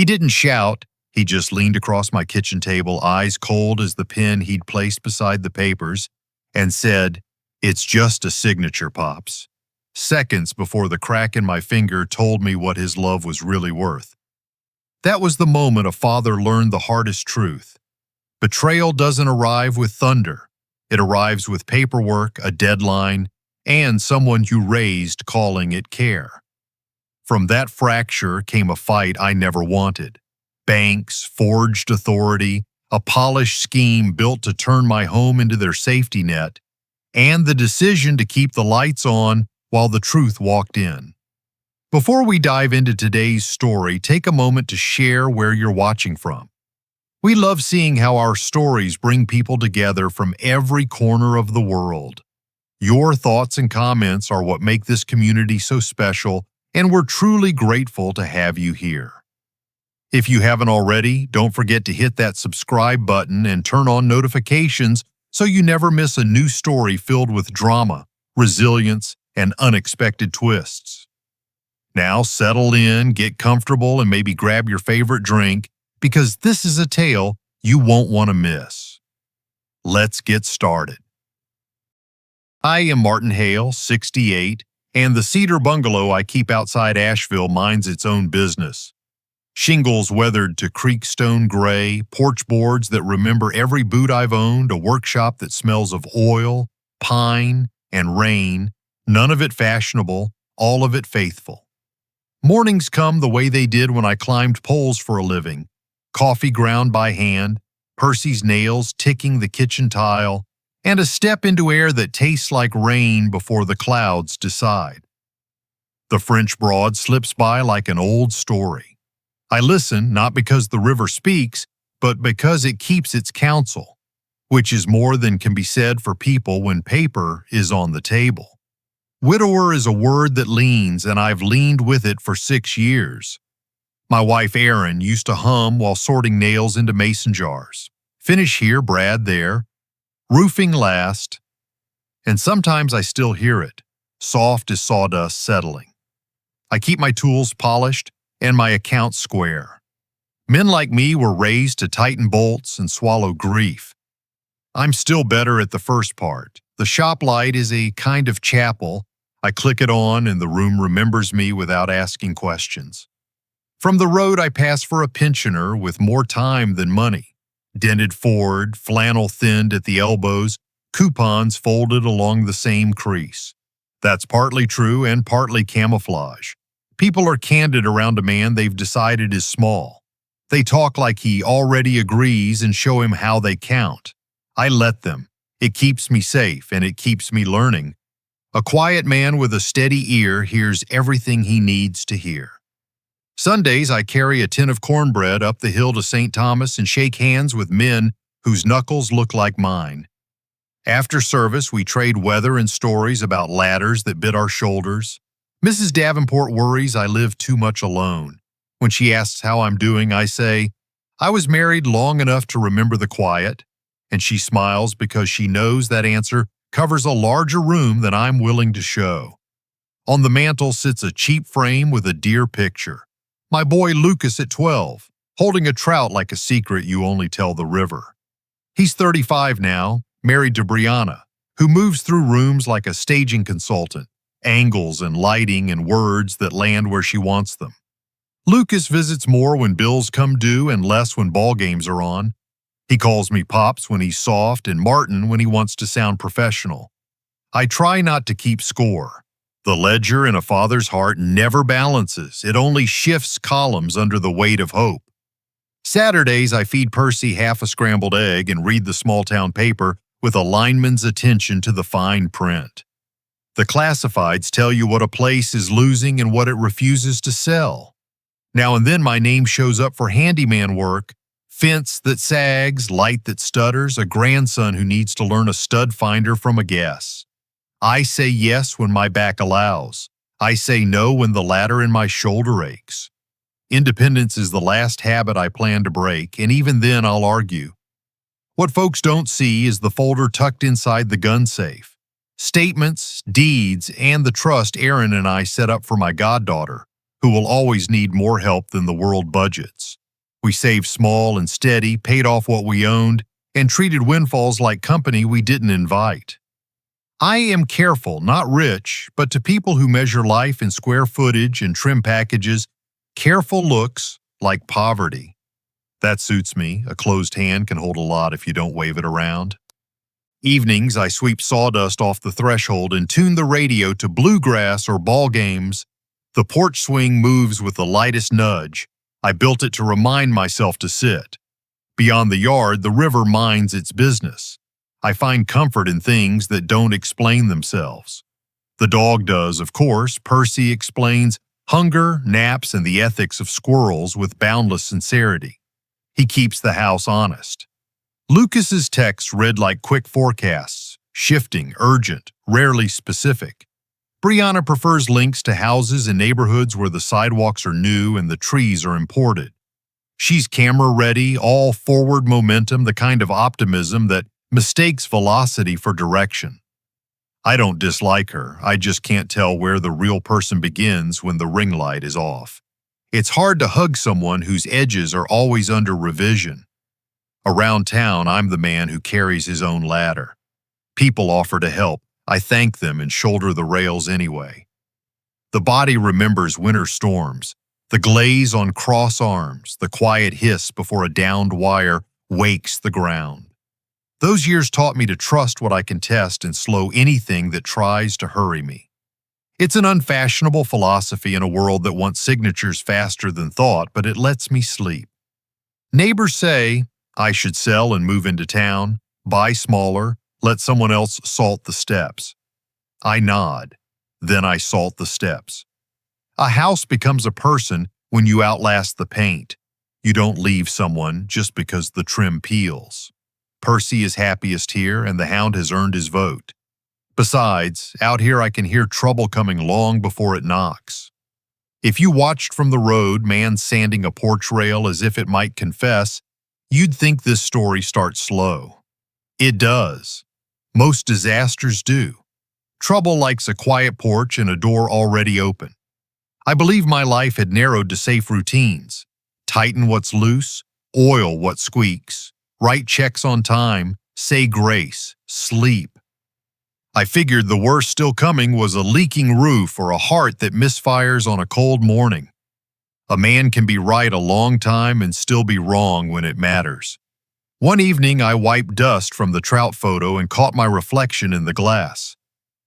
He didn't shout. He just leaned across my kitchen table, eyes cold as the pen he'd placed beside the papers, and said, "It's just a signature, Pops." Seconds before the crack in my finger told me what his love was really worth. That was the moment a father learned the hardest truth. Betrayal doesn't arrive with thunder. It arrives with paperwork, a deadline, and someone you raised calling it care. From that fracture came a fight I never wanted. Banks, forged authority, a polished scheme built to turn my home into their safety net, and the decision to keep the lights on while the truth walked in. Before we dive into today's story, take a moment to share where you're watching from. We love seeing how our stories bring people together from every corner of the world. Your thoughts and comments are what make this community so special, and we're truly grateful to have you here. If you haven't already, don't forget to hit that subscribe button and turn on notifications so you never miss a new story filled with drama, resilience, and unexpected twists. Now settle in, get comfortable, and maybe grab your favorite drink, because this is a tale you won't want to miss. Let's get started. I am Martin Hale, 68, and the cedar bungalow I keep outside Asheville minds its own business. Shingles weathered to creekstone gray, porch boards that remember every boot I've owned, a workshop that smells of oil, pine, and rain, none of it fashionable, all of it faithful. Mornings come the way they did when I climbed poles for a living, coffee ground by hand, Percy's nails ticking the kitchen tile, and a step into air that tastes like rain before the clouds decide. The French Broad slips by like an old story. I listen not because the river speaks, but because it keeps its counsel, which is more than can be said for people when paper is on the table. Widower is a word that leans, and I've leaned with it for 6 years. My wife Erin used to hum while sorting nails into mason jars. Finish here, Brad there. Roofing last. And sometimes I still hear it, soft as sawdust settling. I keep my tools polished and my accounts square. Men like me were raised to tighten bolts and swallow grief. I'm still better at the first part. The shop light is a kind of chapel. I click it on and the room remembers me without asking questions. From the road I pass for a pensioner with more time than money. Dented Ford, flannel thinned at the elbows, coupons folded along the same crease. That's partly true and partly camouflage. People are candid around a man they've decided is small. They talk like he already agrees and show him how they count. I let them. It keeps me safe and it keeps me learning. A quiet man with a steady ear hears everything he needs to hear. Sundays, I carry a tin of cornbread up the hill to St. Thomas and shake hands with men whose knuckles look like mine. After service, we trade weather and stories about ladders that bit our shoulders. Mrs. Davenport worries I live too much alone. When she asks how I'm doing, I say, I was married long enough to remember the quiet, and she smiles because she knows that answer covers a larger room than I'm willing to show. On the mantel sits a cheap frame with a dear picture. My boy Lucas at 12, holding a trout like a secret you only tell the river. He's 35 now, married to Brianna, who moves through rooms like a staging consultant, angles and lighting and words that land where she wants them. Lucas visits more when bills come due and less when ball games are on. He calls me Pops when he's soft and Martin when he wants to sound professional. I try not to keep score. The ledger in a father's heart never balances. It only shifts columns under the weight of hope. Saturdays, I feed Percy half a scrambled egg and read the small-town paper with a lineman's attention to the fine print. The classifieds tell you what a place is losing and what it refuses to sell. Now and then my name shows up for handyman work, fence that sags, light that stutters, a grandson who needs to learn a stud finder from a guess. I say yes when my back allows. I say no when the ladder in my shoulder aches. Independence is the last habit I plan to break, and even then I'll argue. What folks don't see is the folder tucked inside the gun safe. Statements, deeds, and the trust Erin and I set up for my goddaughter, who will always need more help than the world budgets. We saved small and steady, paid off what we owned, and treated windfalls like company we didn't invite. I am careful, not rich, but to people who measure life in square footage and trim packages, careful looks like poverty. That suits me. A closed hand can hold a lot if you don't wave it around. Evenings, I sweep sawdust off the threshold and tune the radio to bluegrass or ball games. The porch swing moves with the lightest nudge. I built it to remind myself to sit. Beyond the yard, the river minds its business. I find comfort in things that don't explain themselves. The dog does, of course. Percy explains hunger, naps, and the ethics of squirrels with boundless sincerity. He keeps the house honest. Lucas's texts read like quick forecasts, shifting, urgent, rarely specific. Brianna prefers links to houses and neighborhoods where the sidewalks are new and the trees are imported. She's camera-ready, all forward momentum, the kind of optimism that mistakes velocity for direction. I don't dislike her, I just can't tell where the real person begins when the ring light is off. It's hard to hug someone whose edges are always under revision. Around town, I'm the man who carries his own ladder. People offer to help. I thank them and shoulder the rails anyway. The body remembers winter storms, the glaze on cross arms, the quiet hiss before a downed wire wakes the ground. Those years taught me to trust what I can test and slow anything that tries to hurry me. It's an unfashionable philosophy in a world that wants signatures faster than thought, but it lets me sleep. Neighbors say I should sell and move into town, buy smaller, let someone else salt the steps. I nod, then I salt the steps. A house becomes a person when you outlast the paint. You don't leave someone just because the trim peels. Percy is happiest here, and the hound has earned his vote. Besides, out here I can hear trouble coming long before it knocks. If you watched from the road, man sanding a porch rail as if it might confess, you'd think this story starts slow. It does. Most disasters do. Trouble likes a quiet porch and a door already open. I believe my life had narrowed to safe routines. Tighten what's loose, oil what squeaks, write checks on time, say grace, sleep. I figured the worst still coming was a leaking roof or a heart that misfires on a cold morning. A man can be right a long time and still be wrong when it matters. One evening, I wiped dust from the trout photo and caught my reflection in the glass.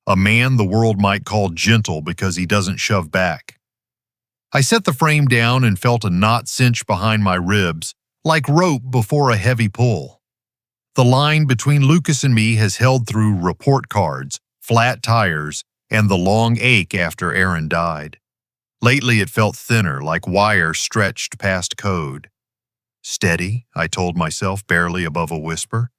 A man the world might call gentle because he doesn't shove back. I set the frame down and felt a knot cinch behind my ribs, like rope before a heavy pull. The line between Lucas and me has held through report cards, flat tires, and the long ache after Aaron died. Lately it felt thinner, like wire stretched past code. Steady, I told myself, barely above a whisper.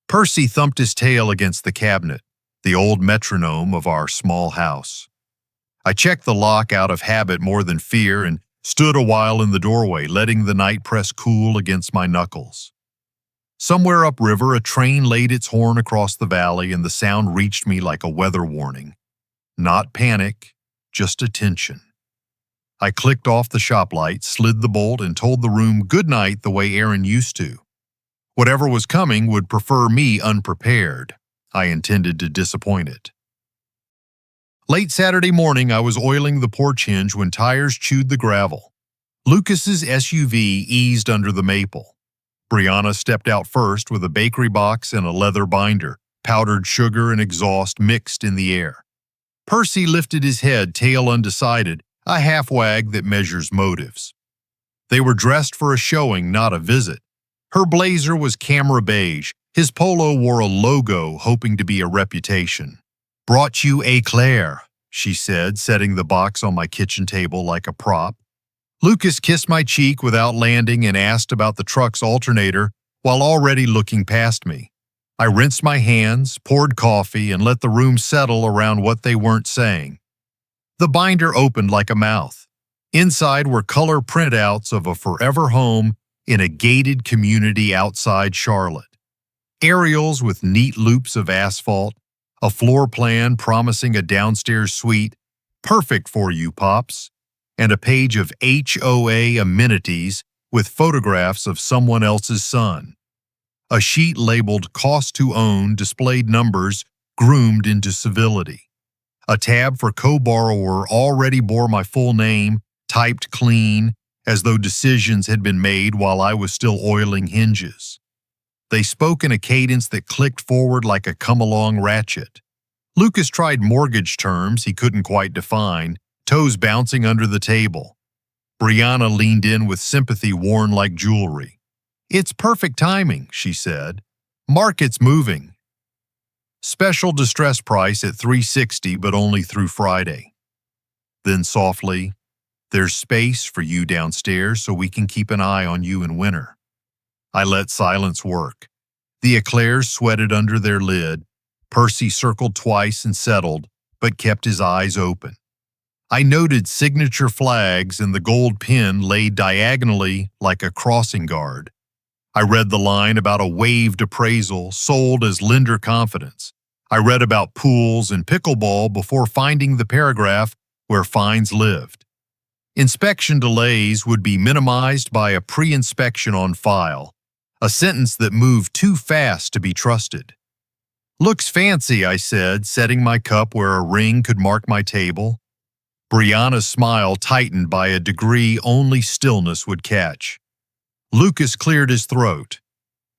Percy thumped his tail against the cabinet, the old metronome of our small house. I checked the lock out of habit more than fear and stood a while in the doorway, letting the night press cool against my knuckles. Somewhere upriver, a train laid its horn across the valley, and the sound reached me like a weather warning. Not panic, just attention. I clicked off the shop light, slid the bolt, and told the room good night the way Aaron used to. Whatever was coming would prefer me unprepared. I intended to disappoint it. Late Saturday morning, I was oiling the porch hinge when tires chewed the gravel. Lucas's SUV eased under the maple. Brianna stepped out first with a bakery box and a leather binder, powdered sugar and exhaust mixed in the air. Percy lifted his head, tail undecided, a half-wag that measures motives. They were dressed for a showing, not a visit. Her blazer was camera beige. His polo wore a logo, hoping to be a reputation. "Brought you éclair," she said, setting the box on my kitchen table like a prop. Lucas kissed my cheek without landing and asked about the truck's alternator while already looking past me. I rinsed my hands, poured coffee, and let the room settle around what they weren't saying. The binder opened like a mouth. Inside were color printouts of a forever home in a gated community outside Charlotte. Aerials with neat loops of asphalt, a floor plan promising a downstairs suite, perfect for you, Pops. and a page of HOA amenities with photographs of someone else's son. A sheet labeled Cost to Own displayed numbers groomed into civility. A tab for co-borrower already bore my full name, typed clean, as though decisions had been made while I was still oiling hinges. They spoke in a cadence that clicked forward like a come-along ratchet. Lucas tried mortgage terms he couldn't quite define, toes bouncing under the table. Brianna leaned in with sympathy worn like jewelry. "It's perfect timing," she said. "Market's moving. Special distress price at $360, but only through Friday." Then softly, "There's space for you downstairs so we can keep an eye on you in winter." I let silence work. The eclairs sweated under their lid. Percy circled twice and settled, but kept his eyes open. I noted signature flags and the gold pin laid diagonally like a crossing guard. I read the line about a waived appraisal sold as lender confidence. I read about pools and pickleball before finding the paragraph where fines lived. Inspection delays would be minimized by a pre-inspection on file, a sentence that moved too fast to be trusted. "Looks fancy," I said, setting my cup where a ring could mark my table. Brianna's smile tightened by a degree only stillness would catch. Lucas cleared his throat.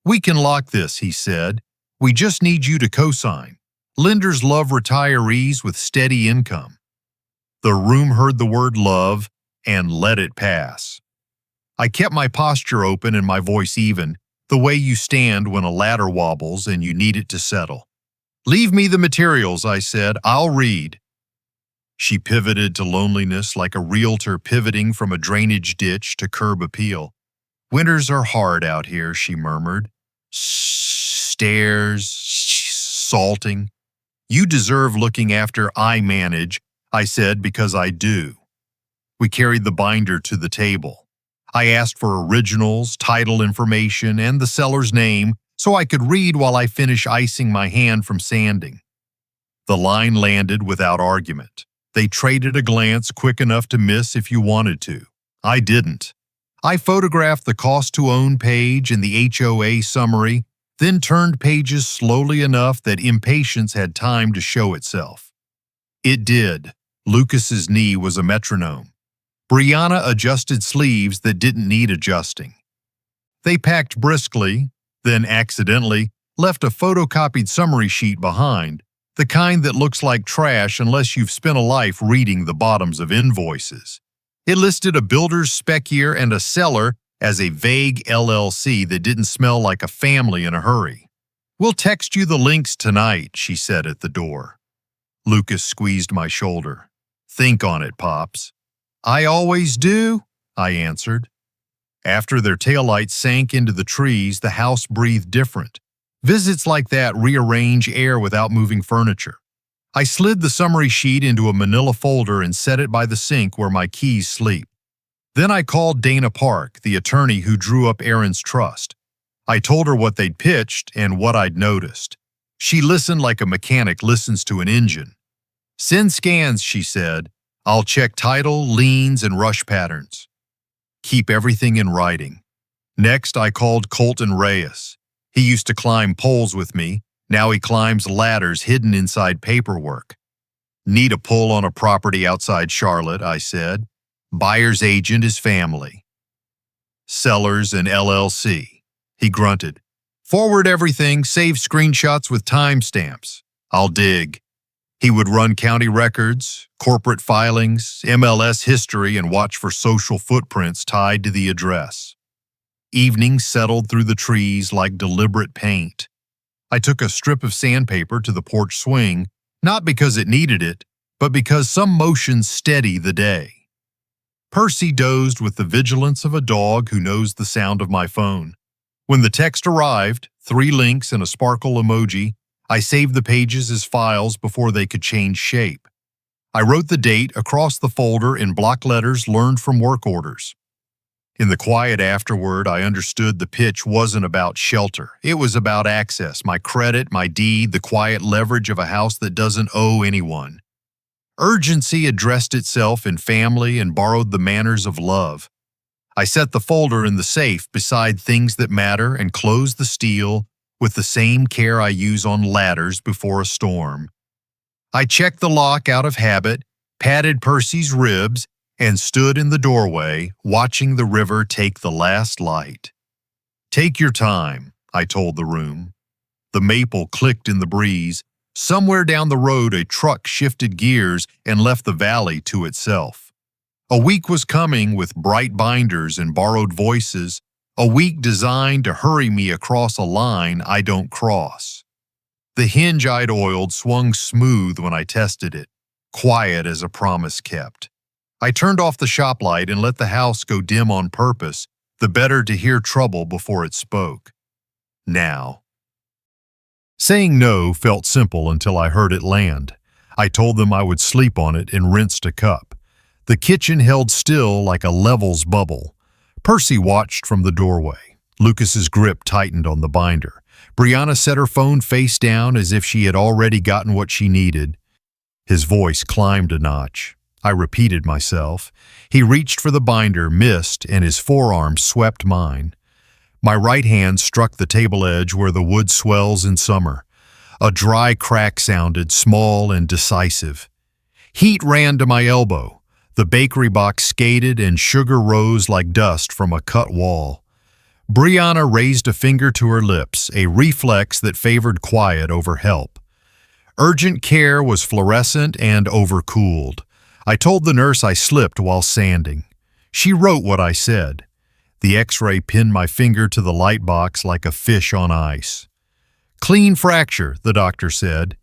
"We can lock this," he said. "We just need you to co-sign. Lenders love retirees with steady income." The room heard the word love and let it pass. I kept my posture open and my voice even, the way you stand when a ladder wobbles and you need it to settle. "Leave me the materials," I said. "I'll read." She pivoted to loneliness like a realtor pivoting from a drainage ditch to curb appeal. "Winters are hard out here," she murmured. "Stairs, salting. You deserve looking after. I manage," I said, "because I do." We carried the binder to the table. I asked for originals, title information, and the seller's name so I could read while I finish icing my hand from sanding. The line landed without argument. They traded a glance quick enough to miss if you wanted to. I didn't. I photographed the cost to own page and the HOA summary, then turned pages slowly enough that impatience had time to show itself. It did. Lucas's knee was a metronome. Brianna adjusted sleeves that didn't need adjusting. They packed briskly, then accidentally left a photocopied summary sheet behind, the kind that looks like trash unless you've spent a life reading the bottoms of invoices. It listed a builder's spec year and a seller as a vague LLC that didn't smell like a family in a hurry. "We'll text you the links tonight," she said at the door. Lucas squeezed my shoulder. "Think on it, Pops." "I always do," I answered. After their taillights sank into the trees, the house breathed different. Visits like that rearrange air without moving furniture. I slid the summary sheet into a manila folder and set it by the sink where my keys sleep. Then I called Dana Park, the attorney who drew up Aaron's trust. I told her what they'd pitched and what I'd noticed. She listened like a mechanic listens to an engine. "Send scans," she said. "I'll check title, liens, and rush patterns. Keep everything in writing." Next, I called Colton Reyes. He used to climb poles with me. Now he climbs ladders hidden inside paperwork. "Need a pull on a property outside Charlotte," I said. "Buyer's agent is family. Sellers and LLC." He grunted. "Forward everything, save screenshots with timestamps." "I'll dig." He would run county records, corporate filings, MLS history, and watch for social footprints tied to the address. Evening settled through the trees like deliberate paint. I took a strip of sandpaper to the porch swing, not because it needed it, but because some motion steadied the day. Percy dozed with the vigilance of a dog who knows the sound of my phone. When the text arrived, 3 links and a sparkle emoji, I saved the pages as files before they could change shape. I wrote the date across the folder in block letters learned from work orders. In the quiet afterward, I understood the pitch wasn't about shelter. It was about access, my credit, my deed, the quiet leverage of a house that doesn't owe anyone. Urgency addressed itself in family and borrowed the manners of love. I set the folder in the safe beside things that matter and closed the steel with the same care I use on ladders before a storm. I checked the lock out of habit, patted Percy's ribs, and stood in the doorway, watching the river take the last light. "Take your time," I told the room. The maple clicked in the breeze. Somewhere down the road, a truck shifted gears and left the valley to itself. A week was coming with bright binders and borrowed voices, a week designed to hurry me across a line I don't cross. The hinge I'd oiled swung smooth when I tested it, quiet as a promise kept. I turned off the shop light and let the house go dim on purpose, the better to hear trouble before it spoke. Now. Saying no felt simple until I heard it land. I told them I would sleep on it and rinsed a cup. The kitchen held still like a levels bubble. Percy watched from the doorway. Lucas's grip tightened on the binder. Brianna set her phone face down as if she had already gotten what she needed. His voice climbed a notch. I repeated myself. He reached for the binder, missed, and his forearm swept mine. My right hand struck the table edge where the wood swells in summer. A dry crack sounded, small and decisive. Heat ran to my elbow. The bakery box skated and sugar rose like dust from a cut wall. Brianna raised a finger to her lips, a reflex that favored quiet over help. Urgent care was fluorescent and overcooled. I told the nurse I slipped while sanding. She wrote what I said. The X-ray pinned my finger to the light box like a fish on ice. "Clean fracture," the doctor said.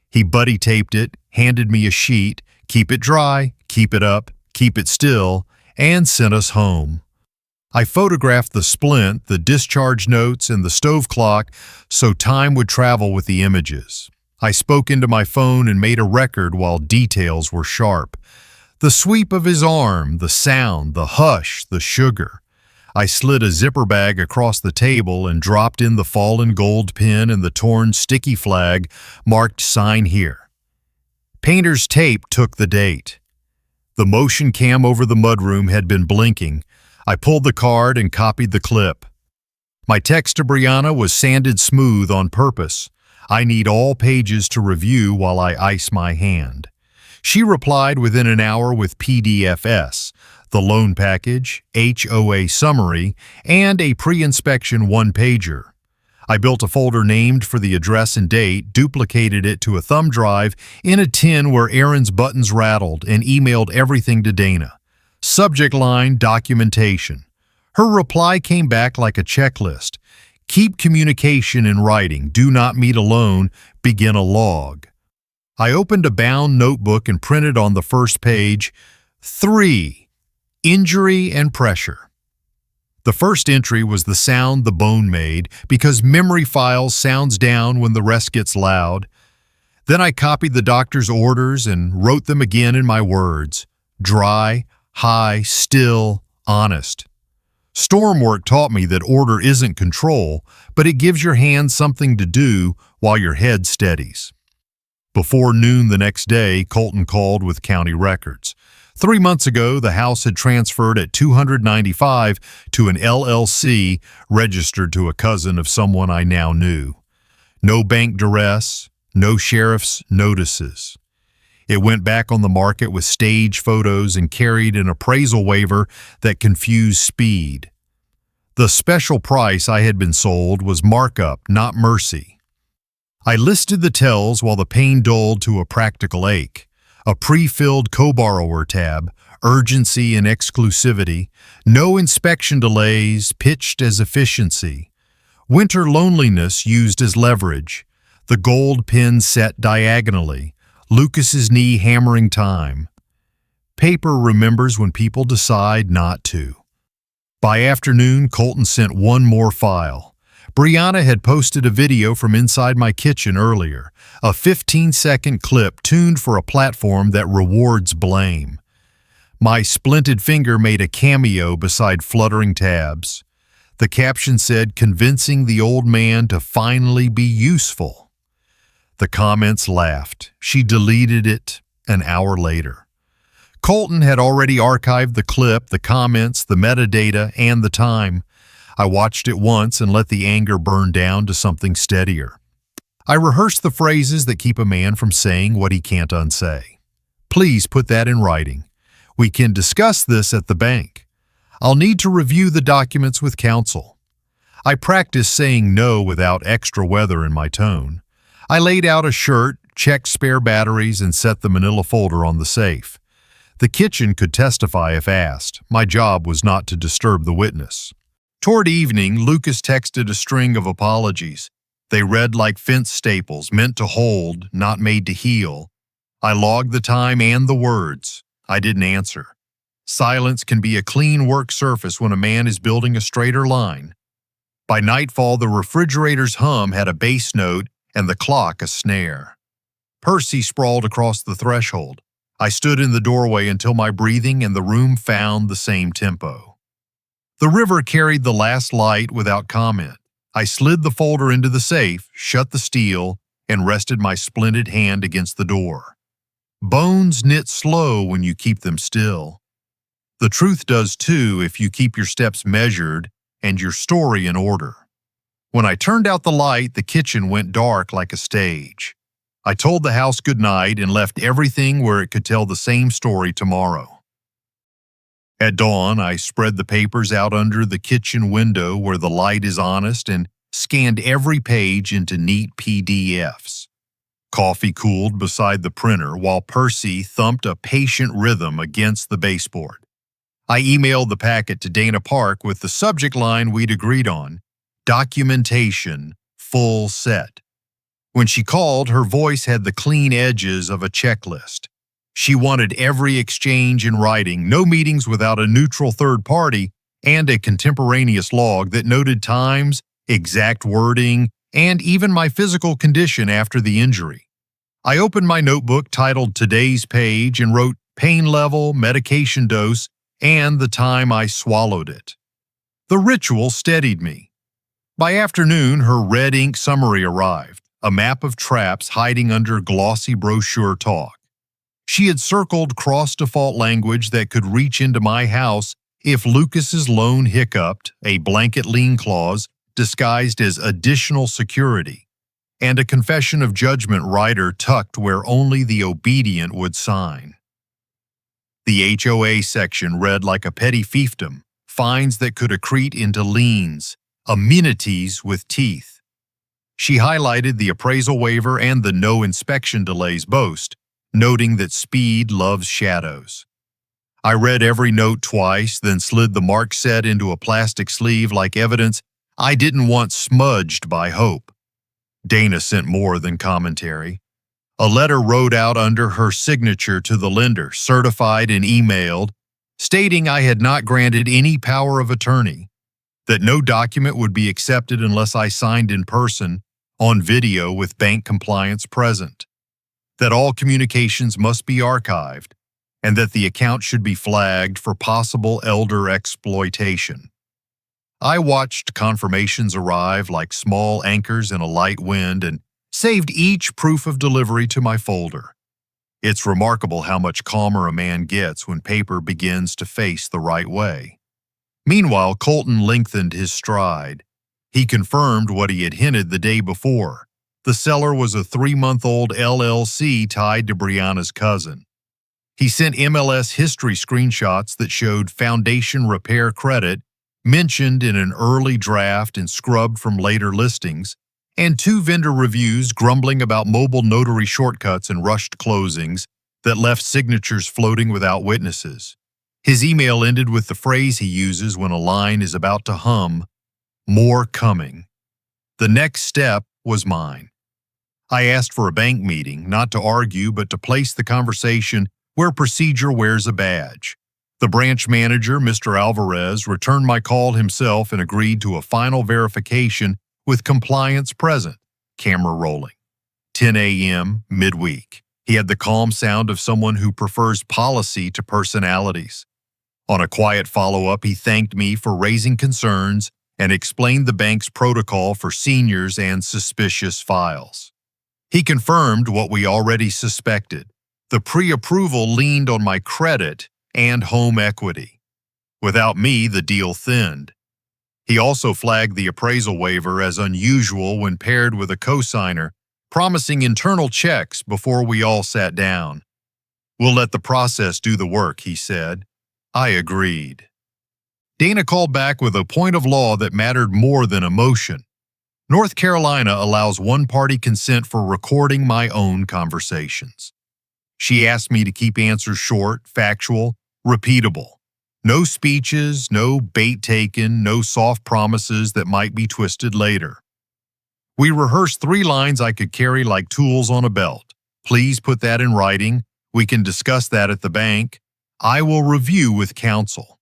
He buddy taped it, handed me a sheet, "Keep it dry, keep it up, keep it still," and sent us home. I photographed the splint, the discharge notes, and the stove clock so time would travel with the images. I spoke into my phone and made a record while details were sharp. The sweep of his arm, the sound, the hush, the sugar. I slid a zipper bag across the table and dropped in the fallen gold pin and the torn sticky flag marked "Sign here." Painter's tape took the date. The motion cam over the mudroom had been blinking. I pulled the card and copied the clip. My text to Brianna was sanded smooth on purpose. "I need all pages to review while I ice my hand." She replied within an hour with PDFs, the loan package, HOA summary, and a pre-inspection one-pager. I built a folder named for the address and date, duplicated it to a thumb drive in a tin where Aaron's buttons rattled, and emailed everything to Dana. Subject line, documentation. Her reply came back like a checklist. "Keep communication in writing. Do not meet alone. Begin a log." I opened a bound notebook and printed on the first page, 3. Injury and pressure. The first entry was the sound the bone made, because memory files sounds down when the rest gets loud. Then I copied the doctor's orders and wrote them again in my words. Dry, high, still, honest. Storm work taught me that order isn't control, but it gives your hands something to do while your head steadies. Before noon the next day, Colton called with county records. 3 months ago, the house had transferred at 295 to an LLC registered to a cousin of someone I now knew. No bank duress, no sheriff's notices. It went back on the market with stage photos and carried an appraisal waiver that confused speed. The special price I had been sold was markup, not mercy. I listed the tells while the pain dulled to a practical ache. A pre-filled co-borrower tab, urgency and exclusivity, no inspection delays pitched as efficiency. Winter loneliness used as leverage. The gold pin set diagonally. Lucas's knee hammering time. Paper remembers when people decide not to. By afternoon, Colton sent one more file. Brianna had posted a video from inside my kitchen earlier, a 15-second clip tuned for a platform that rewards blame. My splinted finger made a cameo beside fluttering tabs. The caption said, "Convincing the old man to finally be useful." The comments laughed. She deleted it, an hour later. Colton had already archived the clip, the comments, the metadata, and the time. I watched it once and let the anger burn down to something steadier. I rehearsed the phrases that keep a man from saying what he can't unsay. Please put that in writing. We can discuss this at the bank. I'll need to review the documents with counsel. I practiced saying no without extra weather in my tone. I laid out a shirt, checked spare batteries, and set the manila folder on the safe. The kitchen could testify if asked. My job was not to disturb the witness. Toward evening, Lucas texted a string of apologies. They read like fence staples, meant to hold, not made to heal. I logged the time and the words. I didn't answer. Silence can be a clean work surface when a man is building a straighter line. By nightfall, the refrigerator's hum had a bass note and the clock a snare. Percy sprawled across the threshold. I stood in the doorway until my breathing and the room found the same tempo. The river carried the last light without comment. I slid the folder into the safe, shut the steel, and rested my splinted hand against the door. Bones knit slow when you keep them still. The truth does too if you keep your steps measured and your story in order. When I turned out the light, the kitchen went dark like a stage. I told the house goodnight and left everything where it could tell the same story tomorrow. At dawn, I spread the papers out under the kitchen window where the light is honest and scanned every page into neat PDFs. Coffee cooled beside the printer while Percy thumped a patient rhythm against the baseboard. I emailed the packet to Dana Park with the subject line we'd agreed on, documentation, full set. When she called, her voice had the clean edges of a checklist. She wanted every exchange in writing, no meetings without a neutral third party, and a contemporaneous log that noted times, exact wording, and even my physical condition after the injury. I opened my notebook titled Today's Page and wrote pain level, medication dose, and the time I swallowed it. The ritual steadied me. By afternoon, her red ink summary arrived, a map of traps hiding under glossy brochure talk. She had circled cross-default language that could reach into my house if Lucas's loan hiccuped, a blanket lien clause disguised as additional security, and a confession of judgment rider tucked where only the obedient would sign. The HOA section read like a petty fiefdom, fines that could accrete into liens, amenities with teeth. She highlighted the appraisal waiver and the no inspection delays boast, noting that speed loves shadows. I read every note twice, then slid the marked set into a plastic sleeve like evidence I didn't want smudged by hope. Dana sent more than commentary. A letter wrote out under her signature to the lender, certified and emailed, stating I had not granted any power of attorney, that no document would be accepted unless I signed in person, on video with bank compliance present, that all communications must be archived, and that the account should be flagged for possible elder exploitation. I watched confirmations arrive like small anchors in a light wind and saved each proof of delivery to my folder. It's remarkable how much calmer a man gets when paper begins to face the right way. Meanwhile, Colton lengthened his stride. He confirmed what he had hinted the day before. The seller was a 3-month-old LLC tied to Brianna's cousin. He sent MLS history screenshots that showed foundation repair credit mentioned in an early draft and scrubbed from later listings, and 2 vendor reviews grumbling about mobile notary shortcuts and rushed closings that left signatures floating without witnesses. His email ended with the phrase he uses when a line is about to hum, "More coming." The next step was mine. I asked for a bank meeting, not to argue, but to place the conversation where procedure wears a badge. The branch manager, Mr. Alvarez, returned my call himself and agreed to a final verification with compliance present, camera rolling. 10 a.m., midweek. He had the calm sound of someone who prefers policy to personalities. On a quiet follow-up, he thanked me for raising concerns and explained the bank's protocol for seniors and suspicious files. He confirmed what we already suspected. The pre-approval leaned on my credit and home equity. Without me, the deal thinned. He also flagged the appraisal waiver as unusual when paired with a cosigner, promising internal checks before we all sat down. "We'll let the process do the work," he said. I agreed. Dana called back with a point of law that mattered more than emotion. North Carolina allows one-party consent for recording my own conversations. She asked me to keep answers short, factual, repeatable. No speeches, no bait taken, no soft promises that might be twisted later. We rehearsed 3 lines I could carry like tools on a belt. "Please put that in writing. We can discuss that at the bank. I will review with counsel."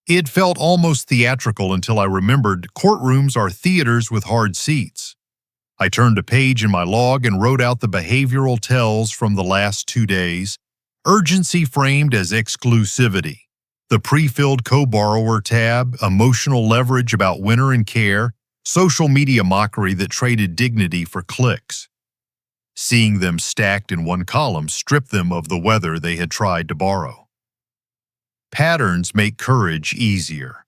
It felt almost theatrical until I remembered courtrooms are theaters with hard seats. I turned a page in my log and wrote out the behavioral tells from the last 2 days. Urgency framed as exclusivity. The pre-filled co-borrower tab, emotional leverage about winter and care, social media mockery that traded dignity for clicks. Seeing them stacked in one column stripped them of the weather they had tried to borrow. Patterns make courage easier.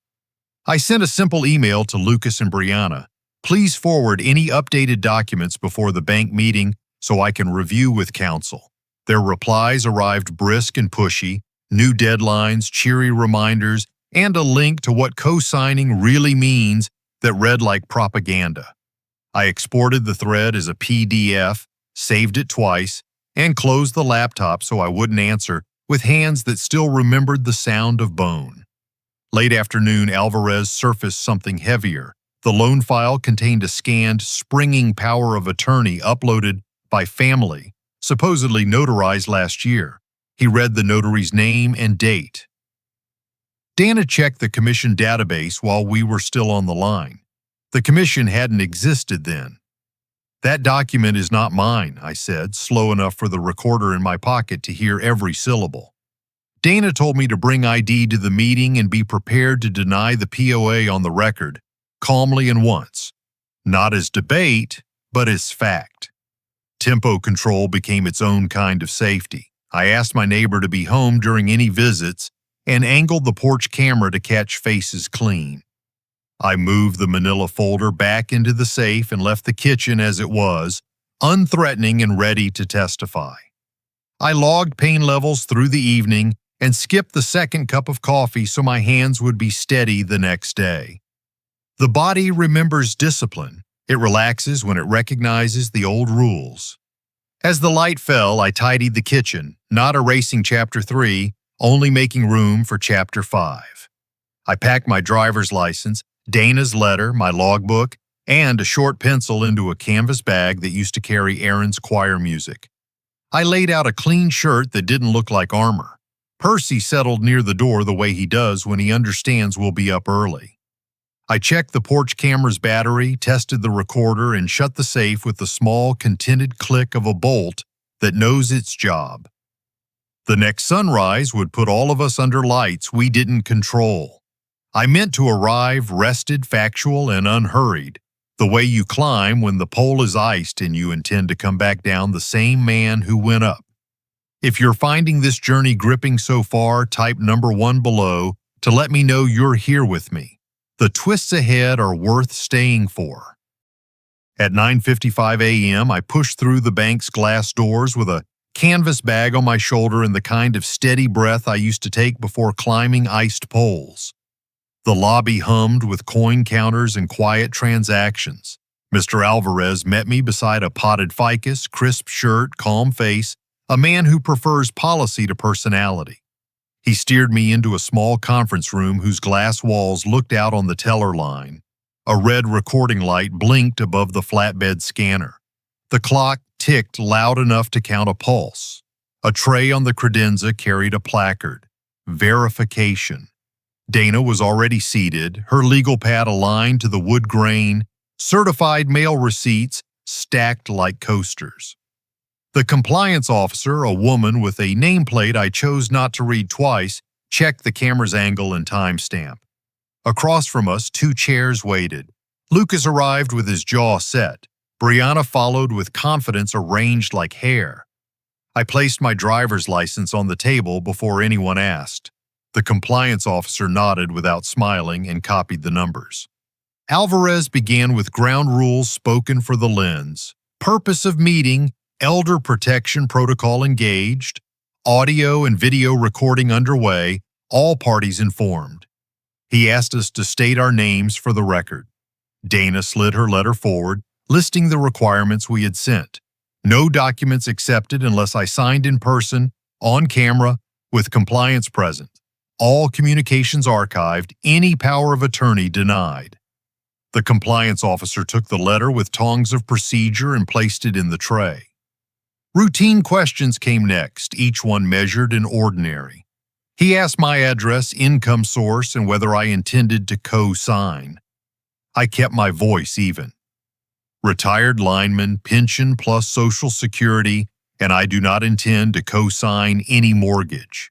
I sent a simple email to Lucas and Brianna. "Please forward any updated documents before the bank meeting so I can review with counsel." Their replies arrived brisk and pushy, new deadlines, cheery reminders, and a link to what co-signing really means that read like propaganda. I exported the thread as a PDF, saved it twice, and closed the laptop so I wouldn't answer with hands that still remembered the sound of bone. Late afternoon, Alvarez surfaced something heavier. The loan file contained a scanned, springing power of attorney uploaded by family, supposedly notarized last year. He read the notary's name and date. Dana checked the commission database while we were still on the line. The commission hadn't existed then. "That document is not mine," I said, slow enough for the recorder in my pocket to hear every syllable. Dana told me to bring ID to the meeting and be prepared to deny the POA on the record, calmly and once. Not as debate, but as fact. Tempo control became its own kind of safety. I asked my neighbor to be home during any visits and angled the porch camera to catch faces clean. I moved the manila folder back into the safe and left the kitchen as it was, unthreatening and ready to testify. I logged pain levels through the evening and skipped the second cup of coffee so my hands would be steady the next day. The body remembers discipline. It relaxes when it recognizes the old rules. As the light fell, I tidied the kitchen, not erasing Chapter 3, only making room for Chapter 5. I packed my driver's license, Dana's letter, my logbook, and a short pencil into a canvas bag that used to carry Aaron's choir music. I laid out a clean shirt that didn't look like armor. Percy settled near the door the way he does when he understands we'll be up early. I checked the porch camera's battery, tested the recorder, and shut the safe with the small, contented click of a bolt that knows its job. The next sunrise would put all of us under lights we didn't control. I meant to arrive rested, factual, and unhurried, the way you climb when the pole is iced and you intend to come back down the same man who went up. If you're finding this journey gripping so far, type number 1 below to let me know you're here with me. The twists ahead are worth staying for. At 9:55 a.m., I pushed through the bank's glass doors with a canvas bag on my shoulder and the kind of steady breath I used to take before climbing iced poles. The lobby hummed with coin counters and quiet transactions. Mr. Alvarez met me beside a potted ficus, crisp shirt, calm face, a man who prefers policy to personality. He steered me into a small conference room whose glass walls looked out on the teller line. A red recording light blinked above the flatbed scanner. The clock ticked loud enough to count a pulse. A tray on the credenza carried a placard. Verification. Dana was already seated, her legal pad aligned to the wood grain, certified mail receipts stacked like coasters. The compliance officer, a woman with a nameplate I chose not to read twice, checked the camera's angle and timestamp. Across from us, 2 chairs waited. Lucas arrived with his jaw set. Brianna followed with confidence arranged like hair. I placed my driver's license on the table before anyone asked. The compliance officer nodded without smiling and copied the numbers. Alvarez began with ground rules spoken for the lens. Purpose of meeting, elder protection protocol engaged, audio and video recording underway, all parties informed. He asked us to state our names for the record. Dana slid her letter forward, listing the requirements we had sent. No documents accepted unless I signed in person, on camera, with compliance present. All communications archived, any power of attorney denied. The compliance officer took the letter with tongs of procedure and placed it in the tray. Routine questions came next, each one measured and ordinary. He asked my address, income source, and whether I intended to co-sign. I kept my voice even. Retired lineman, pension plus Social Security, and I do not intend to co-sign any mortgage.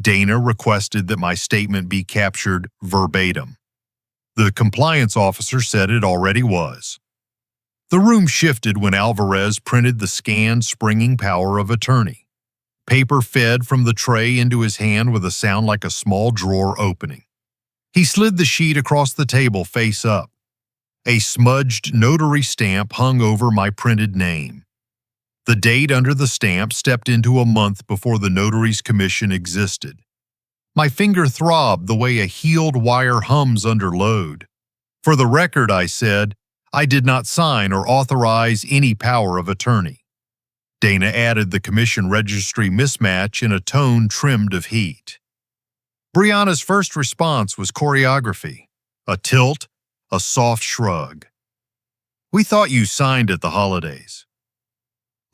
Dana requested that my statement be captured verbatim. The compliance officer said it already was. The room shifted when Alvarez printed the scanned springing power of attorney. Paper fed from the tray into his hand with a sound like a small drawer opening. He slid the sheet across the table face up. A smudged notary stamp hung over my printed name. The date under the stamp stepped into a month before the notary's commission existed. My finger throbbed the way a healed wire hums under load. For the record, I said, I did not sign or authorize any power of attorney. Dana added the commission registry mismatch in a tone trimmed of heat. Brianna's first response was choreography, a tilt, a soft shrug. We thought you signed at the holidays.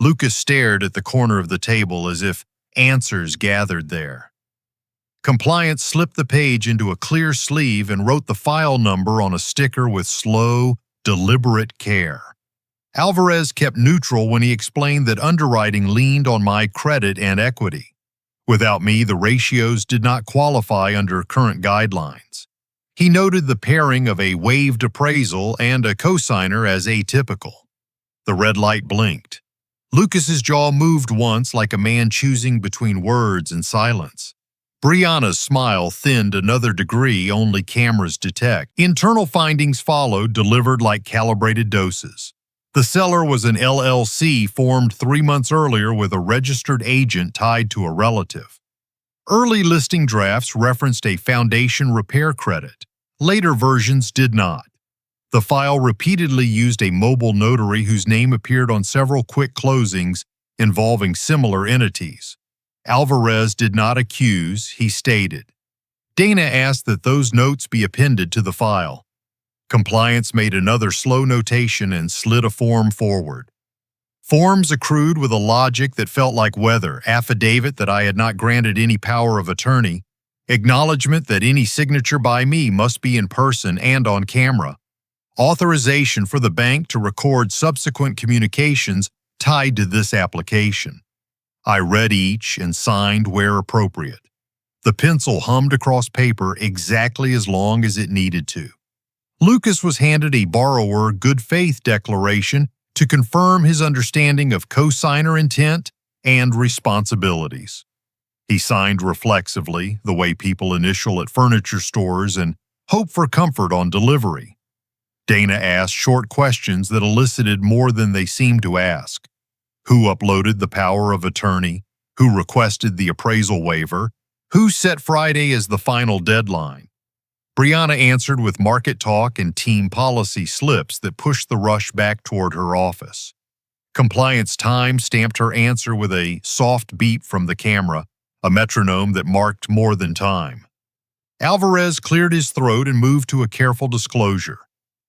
Lucas stared at the corner of the table as if answers gathered there. Compliance slipped the page into a clear sleeve and wrote the file number on a sticker with slow, deliberate care. Alvarez kept neutral when he explained that underwriting leaned on my credit and equity. Without me, the ratios did not qualify under current guidelines. He noted the pairing of a waived appraisal and a cosigner as atypical. The red light blinked. Lucas's jaw moved once like a man choosing between words and silence. Brianna's smile thinned another degree only cameras detect. Internal findings followed, delivered like calibrated doses. The seller was an LLC formed 3 months earlier with a registered agent tied to a relative. Early listing drafts referenced a foundation repair credit. Later versions did not. The file repeatedly used a mobile notary whose name appeared on several quick closings involving similar entities. Alvarez did not accuse, he stated. Dana asked that those notes be appended to the file. Compliance made another slow notation and slid a form forward. Forms accrued with a logic that felt like weather, affidavit that I had not granted any power of attorney, acknowledgement that any signature by me must be in person and on camera, authorization for the bank to record subsequent communications tied to this application. I read each and signed where appropriate. The pencil hummed across paper exactly as long as it needed to. Lucas was handed a borrower good faith declaration to confirm his understanding of cosigner intent and responsibilities. He signed reflexively, the way people initial at furniture stores and hope for comfort on delivery. Dana asked short questions that elicited more than they seemed to ask. Who uploaded the power of attorney? Who requested the appraisal waiver? Who set Friday as the final deadline? Brianna answered with market talk and team policy slips that pushed the rush back toward her office. Compliance time stamped her answer with a soft beep from the camera, a metronome that marked more than time. Alvarez cleared his throat and moved to a careful disclosure.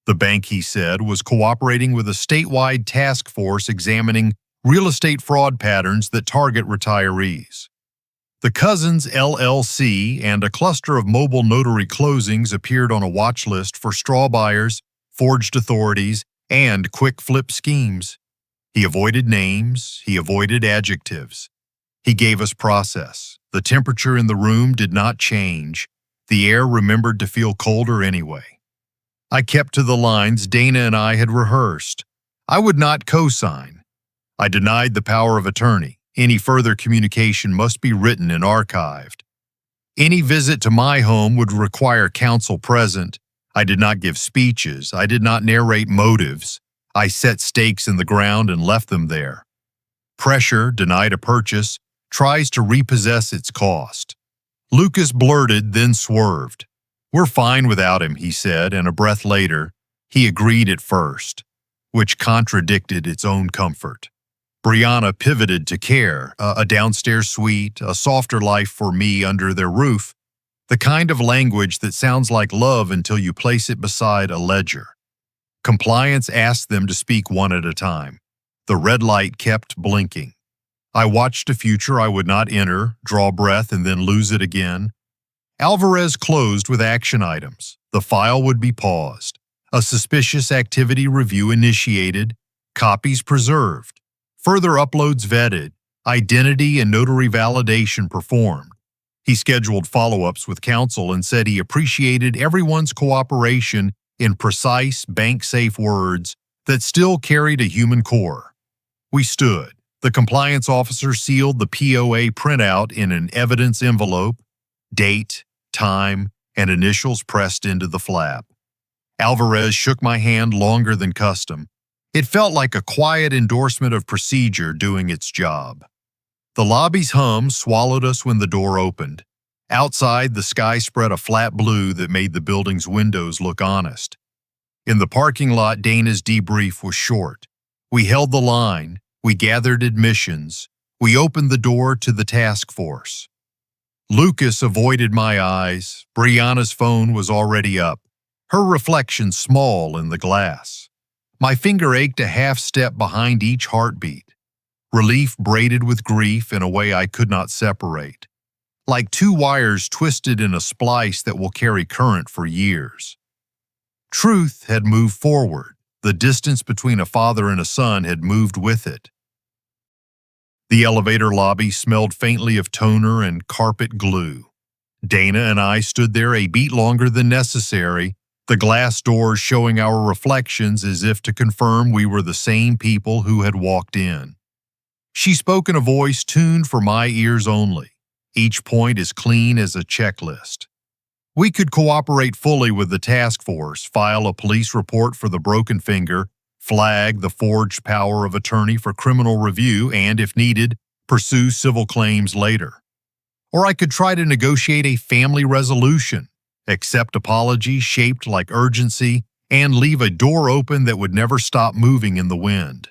The bank, he said, was cooperating with a statewide task force examining real estate fraud patterns that target retirees. The Cousins LLC and a cluster of mobile notary closings appeared on a watch list for straw buyers, forged authorities, and quick flip schemes. He avoided names, he avoided adjectives. He gave us process. The temperature in the room did not change. The air remembered to feel colder anyway. I kept to the lines Dana and I had rehearsed. I would not co-sign. I denied the power of attorney. Any further communication must be written and archived. Any visit to my home would require counsel present. I did not give speeches. I did not narrate motives. I set stakes in the ground and left them there. Pressure, denied a purchase, tries to repossess its cost. Lucas blurted, then swerved. "We're fine without him," he said, and a breath later, he agreed at first, which contradicted its own comfort. Brianna pivoted to care, a downstairs suite, a softer life for me under their roof, the kind of language that sounds like love until you place it beside a ledger. Compliance asked them to speak one at a time. The red light kept blinking. I watched a future I would not enter, draw breath, and then lose it again. Alvarez closed with action items. The file would be paused. A suspicious activity review initiated. Copies preserved. Further uploads vetted. Identity and notary validation performed. He scheduled follow-ups with counsel and said he appreciated everyone's cooperation in precise, bank-safe words that still carried a human core. We stood. The compliance officer sealed the POA printout in an evidence envelope, date, time, and initials pressed into the flap. Alvarez shook my hand longer than custom. It felt like a quiet endorsement of procedure doing its job. The lobby's hum swallowed us when the door opened. Outside, the sky spread a flat blue that made the building's windows look honest. In the parking lot, Dana's debrief was short. We held the line. We gathered admissions. We opened the door to the task force. Lucas avoided my eyes. Brianna's phone was already up, her reflection small in the glass. My finger ached a half step behind each heartbeat. Relief braided with grief in a way I could not separate, like two wires twisted in a splice that will carry current for years. Truth had moved forward. The distance between a father and a son had moved with it. The elevator lobby smelled faintly of toner and carpet glue. Dana and I stood there a beat longer than necessary, the glass doors showing our reflections as if to confirm we were the same people who had walked in. She spoke in a voice tuned for my ears only, each point as clean as a checklist. We could cooperate fully with the task force, file a police report for the broken finger, flag the forged power of attorney for criminal review, and, if needed, pursue civil claims later. Or I could try to negotiate a family resolution, accept apology shaped like urgency, and leave a door open that would never stop moving in the wind.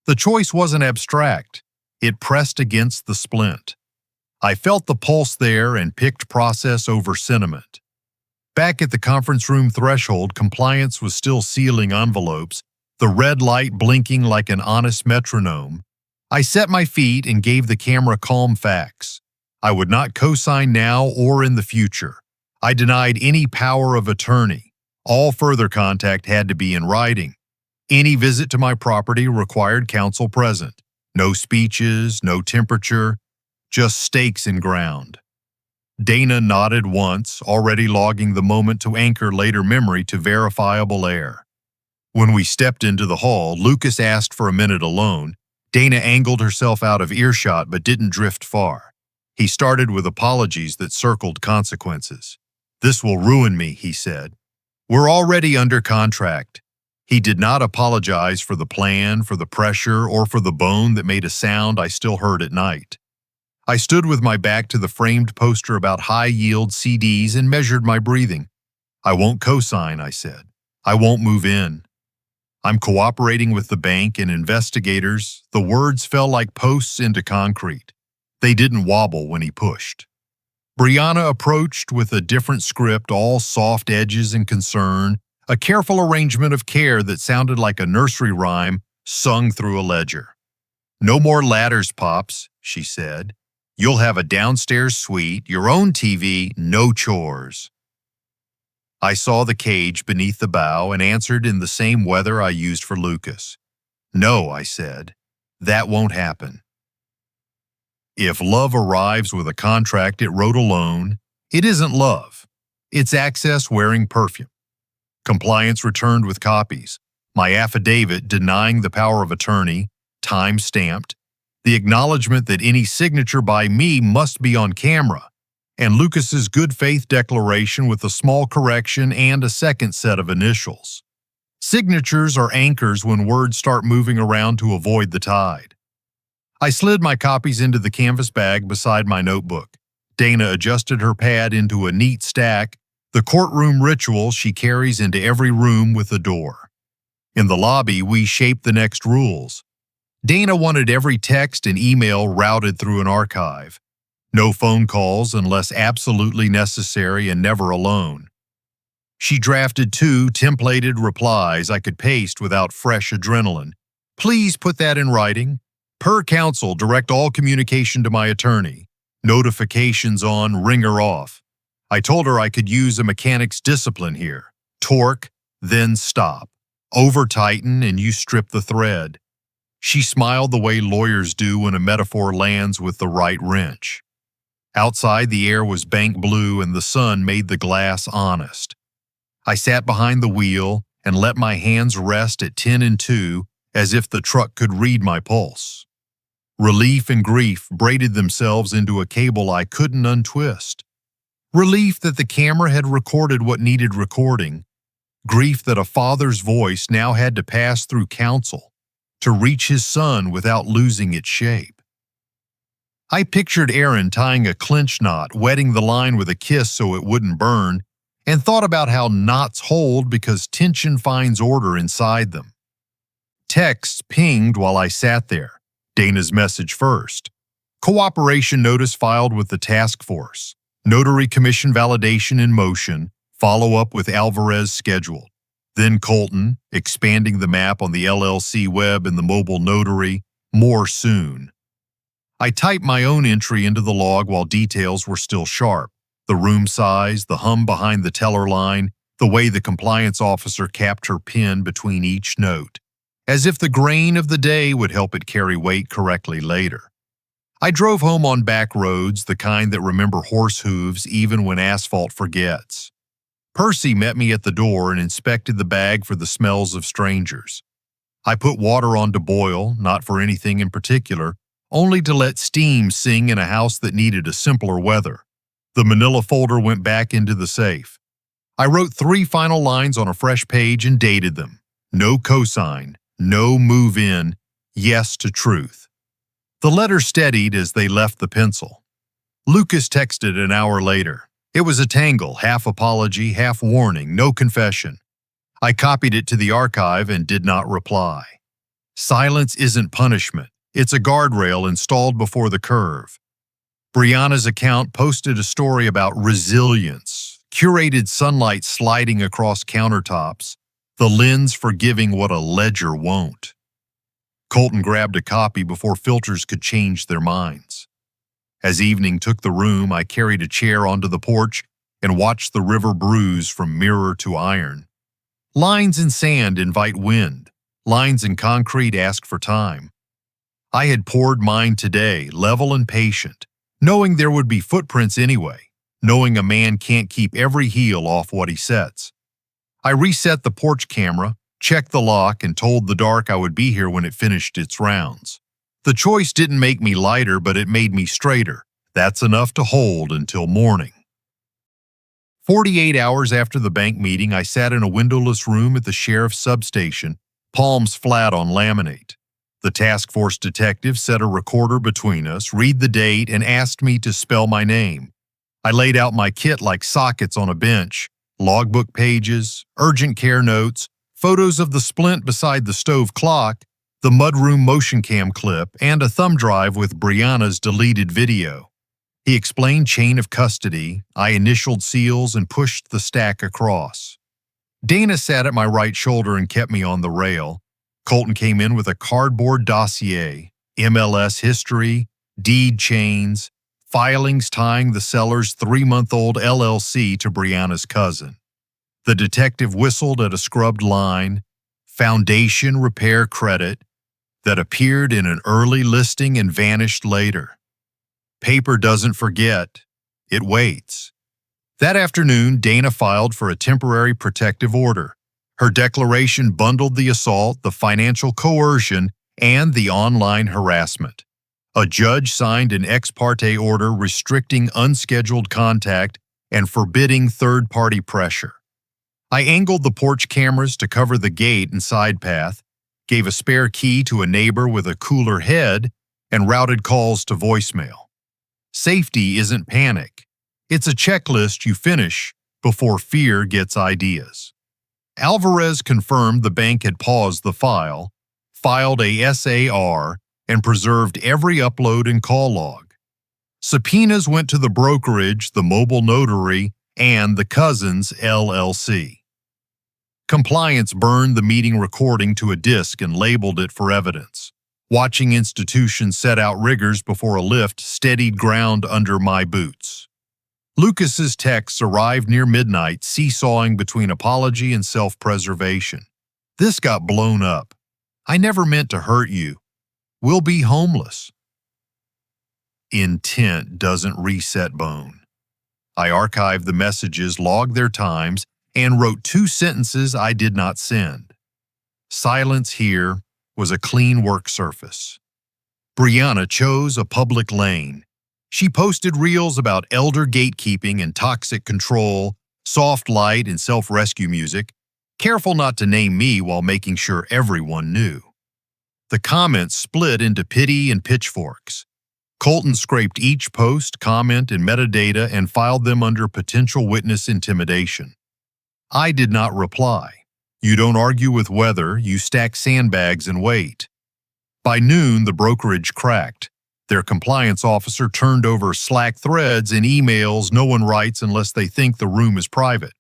The choice wasn't abstract. It pressed against the splint. I felt the pulse there and picked process over sentiment. Back at the conference room threshold, compliance was still sealing envelopes, the red light blinking like an honest metronome. I set my feet and gave the camera calm facts. I would not co-sign now or in the future. I denied any power of attorney. All further contact had to be in writing. Any visit to my property required counsel present. No speeches, no temperature, just stakes in ground. Dana nodded once, already logging the moment to anchor later memory to verifiable air. When we stepped into the hall, Lucas asked for a minute alone. Dana angled herself out of earshot but didn't drift far. He started with apologies that circled consequences. "This will ruin me," he said. "We're already under contract." He did not apologize for the plan, for the pressure, or for the bone that made a sound I still heard at night. I stood with my back to the framed poster about high-yield CDs and measured my breathing. "I won't co-sign," I said. "I won't move in. I'm cooperating with the bank and investigators." The words fell like posts into concrete. They didn't wobble when he pushed. Brianna approached with a different script, all soft edges and concern, a careful arrangement of care that sounded like a nursery rhyme sung through a ledger. "No more ladders, Pops," she said. "You'll have a downstairs suite, your own TV, no chores." I saw the cage beneath the bow and answered in the same weather I used for Lucas. "No," I said. "That won't happen." If love arrives with a contract it wrote alone, it isn't love. It's access wearing perfume. Compliance returned with copies. My affidavit denying the power of attorney, time-stamped. the acknowledgement that any signature by me must be on camera, and Lucas's good faith declaration with a small correction and a second set of initials. Signatures are anchors when words start moving around to avoid the tide. I slid my copies into the canvas bag beside my notebook. Dana adjusted her pad into a neat stack, the courtroom ritual she carries into every room with a door. In the lobby, we shaped the next rules. Dana wanted every text and email routed through an archive. No phone calls unless absolutely necessary and never alone. She drafted 2 templated replies I could paste without fresh adrenaline. Please put that in writing. Per counsel, direct all communication to my attorney. Notifications on, ringer off. I told her I could use a mechanic's discipline here. Torque, then stop. Over-tighten and you strip the thread. She smiled the way lawyers do when a metaphor lands with the right wrench. Outside, the air was bank blue and the sun made the glass honest. I sat behind the wheel and let my hands rest at 10 and 2 as if the truck could read my pulse. Relief and grief braided themselves into a cable I couldn't untwist. Relief that the camera had recorded what needed recording. Grief that a father's voice now had to pass through counsel to reach his son without losing its shape. I pictured Aaron tying a clinch knot, wetting the line with a kiss so it wouldn't burn, and thought about how knots hold because tension finds order inside them. Texts pinged while I sat there. Dana's message first. Cooperation notice filed with the task force. Notary commission validation in motion. Follow-up with Alvarez scheduled. Then Colton, expanding the map on the LLC web and the mobile notary. More soon. I typed my own entry into the log while details were still sharp. The room size, the hum behind the teller line, the way the compliance officer capped her pen between each note, as if the grain of the day would help it carry weight correctly later. I drove home on back roads, the kind that remember horse hooves even when asphalt forgets. Percy met me at the door and inspected the bag for the smells of strangers. I put water on to boil, not for anything in particular, only to let steam sing in a house that needed a simpler weather. The manila folder went back into the safe. I wrote 3 final lines on a fresh page and dated them. No cosign, no move in, yes to truth. The letter steadied as they left the pencil. Lucas texted an hour later. It was a tangle, half apology, half warning, no confession. I copied it to the archive and did not reply. Silence isn't punishment. It's a guardrail installed before the curve. Brianna's account posted a story about resilience, curated sunlight sliding across countertops, the lens forgiving what a ledger won't. Colton grabbed a copy before filters could change their minds. As evening took the room, I carried a chair onto the porch and watched the river bruise from mirror to iron. Lines in sand invite wind. Lines in concrete ask for time. I had poured mine today, level and patient, knowing there would be footprints anyway, knowing a man can't keep every heel off what he sets. I reset the porch camera, checked the lock, and told the dark I would be here when it finished its rounds. The choice didn't make me lighter, but it made me straighter. That's enough to hold until morning. 48 hours after the bank meeting, I sat in a windowless room at the sheriff's substation, palms flat on laminate. The task force detective set a recorder between us, read the date, and asked me to spell my name. I laid out my kit like sockets on a bench, logbook pages, urgent care notes, photos of the splint beside the stove clock, the mudroom motion cam clip, and a thumb drive with Brianna's deleted video. He explained chain of custody, I initialed seals and pushed the stack across. Dana sat at my right shoulder and kept me on the rail. Colton came in with a cardboard dossier, MLS history, deed chains, filings tying the seller's 3-month-old LLC to Brianna's cousin. The detective whistled at a scrubbed line, foundation repair credit, that appeared in an early listing and vanished later. Paper doesn't forget, it waits. That afternoon, Dana filed for a temporary protective order. Her declaration bundled the assault, the financial coercion, and the online harassment. A judge signed an ex parte order restricting unscheduled contact and forbidding third-party pressure. I angled the porch cameras to cover the gate and side path, gave a spare key to a neighbor with a cooler head, and routed calls to voicemail. Safety isn't panic. It's a checklist you finish before fear gets ideas. Alvarez confirmed the bank had paused the file, filed a SAR, and preserved every upload and call log. Subpoenas went to the brokerage, the mobile notary, and the Cousins LLC. Compliance burned the meeting recording to a disk and labeled it for evidence. Watching institutions set out riggers before a lift steadied ground under my boots. Lucas's texts arrived near midnight, seesawing between apology and self-preservation. This got blown up. I never meant to hurt you. We'll be homeless. Intent doesn't reset bone. I archived the messages, logged their times, and wrote 2 sentences I did not send. Silence here was a clean work surface. Brianna chose a public lane. She posted reels about elder gatekeeping and toxic control, soft light and self-rescue music, careful not to name me while making sure everyone knew. The comments split into pity and pitchforks. Colton scraped each post, comment, and metadata and filed them under potential witness intimidation. I did not reply. You don't argue with weather, you stack sandbags and wait. By noon, the brokerage cracked. Their compliance officer turned over Slack threads and emails no one writes unless they think the room is private.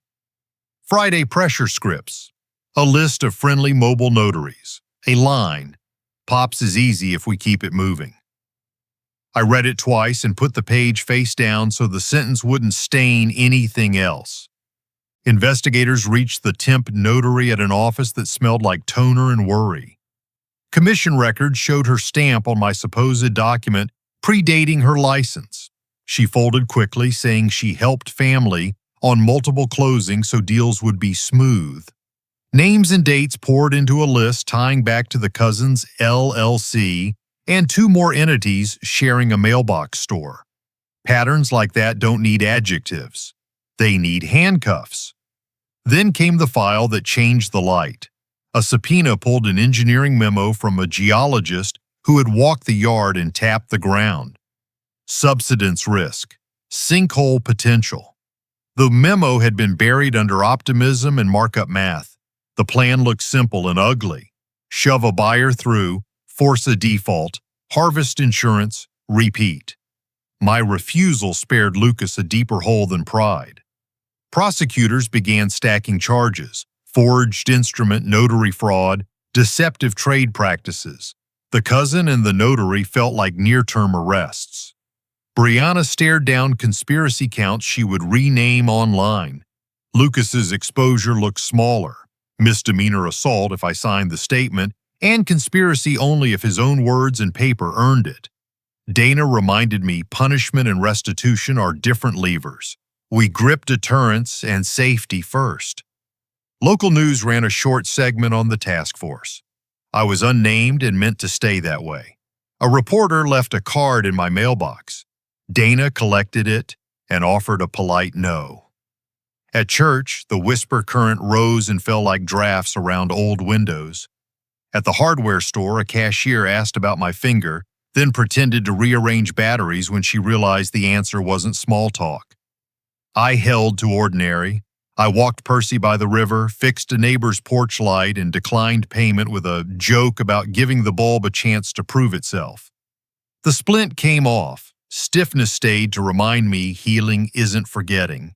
Friday pressure scripts. A list of friendly mobile notaries. A line. Pops is easy if we keep it moving. I read it twice and put the page face down so the sentence wouldn't stain anything else. Investigators reached the temp notary at an office that smelled like toner and worry. Commission records showed her stamp on my supposed document predating her license. She folded quickly, saying she helped family on multiple closings so deals would be smooth. Names and dates poured into a list tying back to the Cousins LLC and 2 more entities sharing a mailbox store. Patterns like that don't need adjectives. They need handcuffs. Then came the file that changed the light. A subpoena pulled an engineering memo from a geologist who had walked the yard and tapped the ground. Subsidence risk. Sinkhole potential. The memo had been buried under optimism and markup math. The plan looked simple and ugly. Shove a buyer through, force a default, harvest insurance, repeat. My refusal spared Lucas a deeper hole than pride. Prosecutors began stacking charges. Forged instrument notary fraud, deceptive trade practices. The cousin and the notary felt like near-term arrests. Brianna stared down conspiracy counts she would rename online. Lucas's exposure looked smaller. Misdemeanor assault if I signed the statement, and conspiracy only if his own words and paper earned it. Dana reminded me punishment and restitution are different levers. We grip deterrence and safety first. Local news ran a short segment on the task force. I was unnamed and meant to stay that way. A reporter left a card in my mailbox. Dana collected it and offered a polite no. At church, the whisper current rose and fell like drafts around old windows. At the hardware store, a cashier asked about my finger, then pretended to rearrange batteries when she realized the answer wasn't small talk. I held to ordinary. I walked Percy by the river, fixed a neighbor's porch light, and declined payment with a joke about giving the bulb a chance to prove itself. The splint came off. Stiffness stayed to remind me healing isn't forgetting.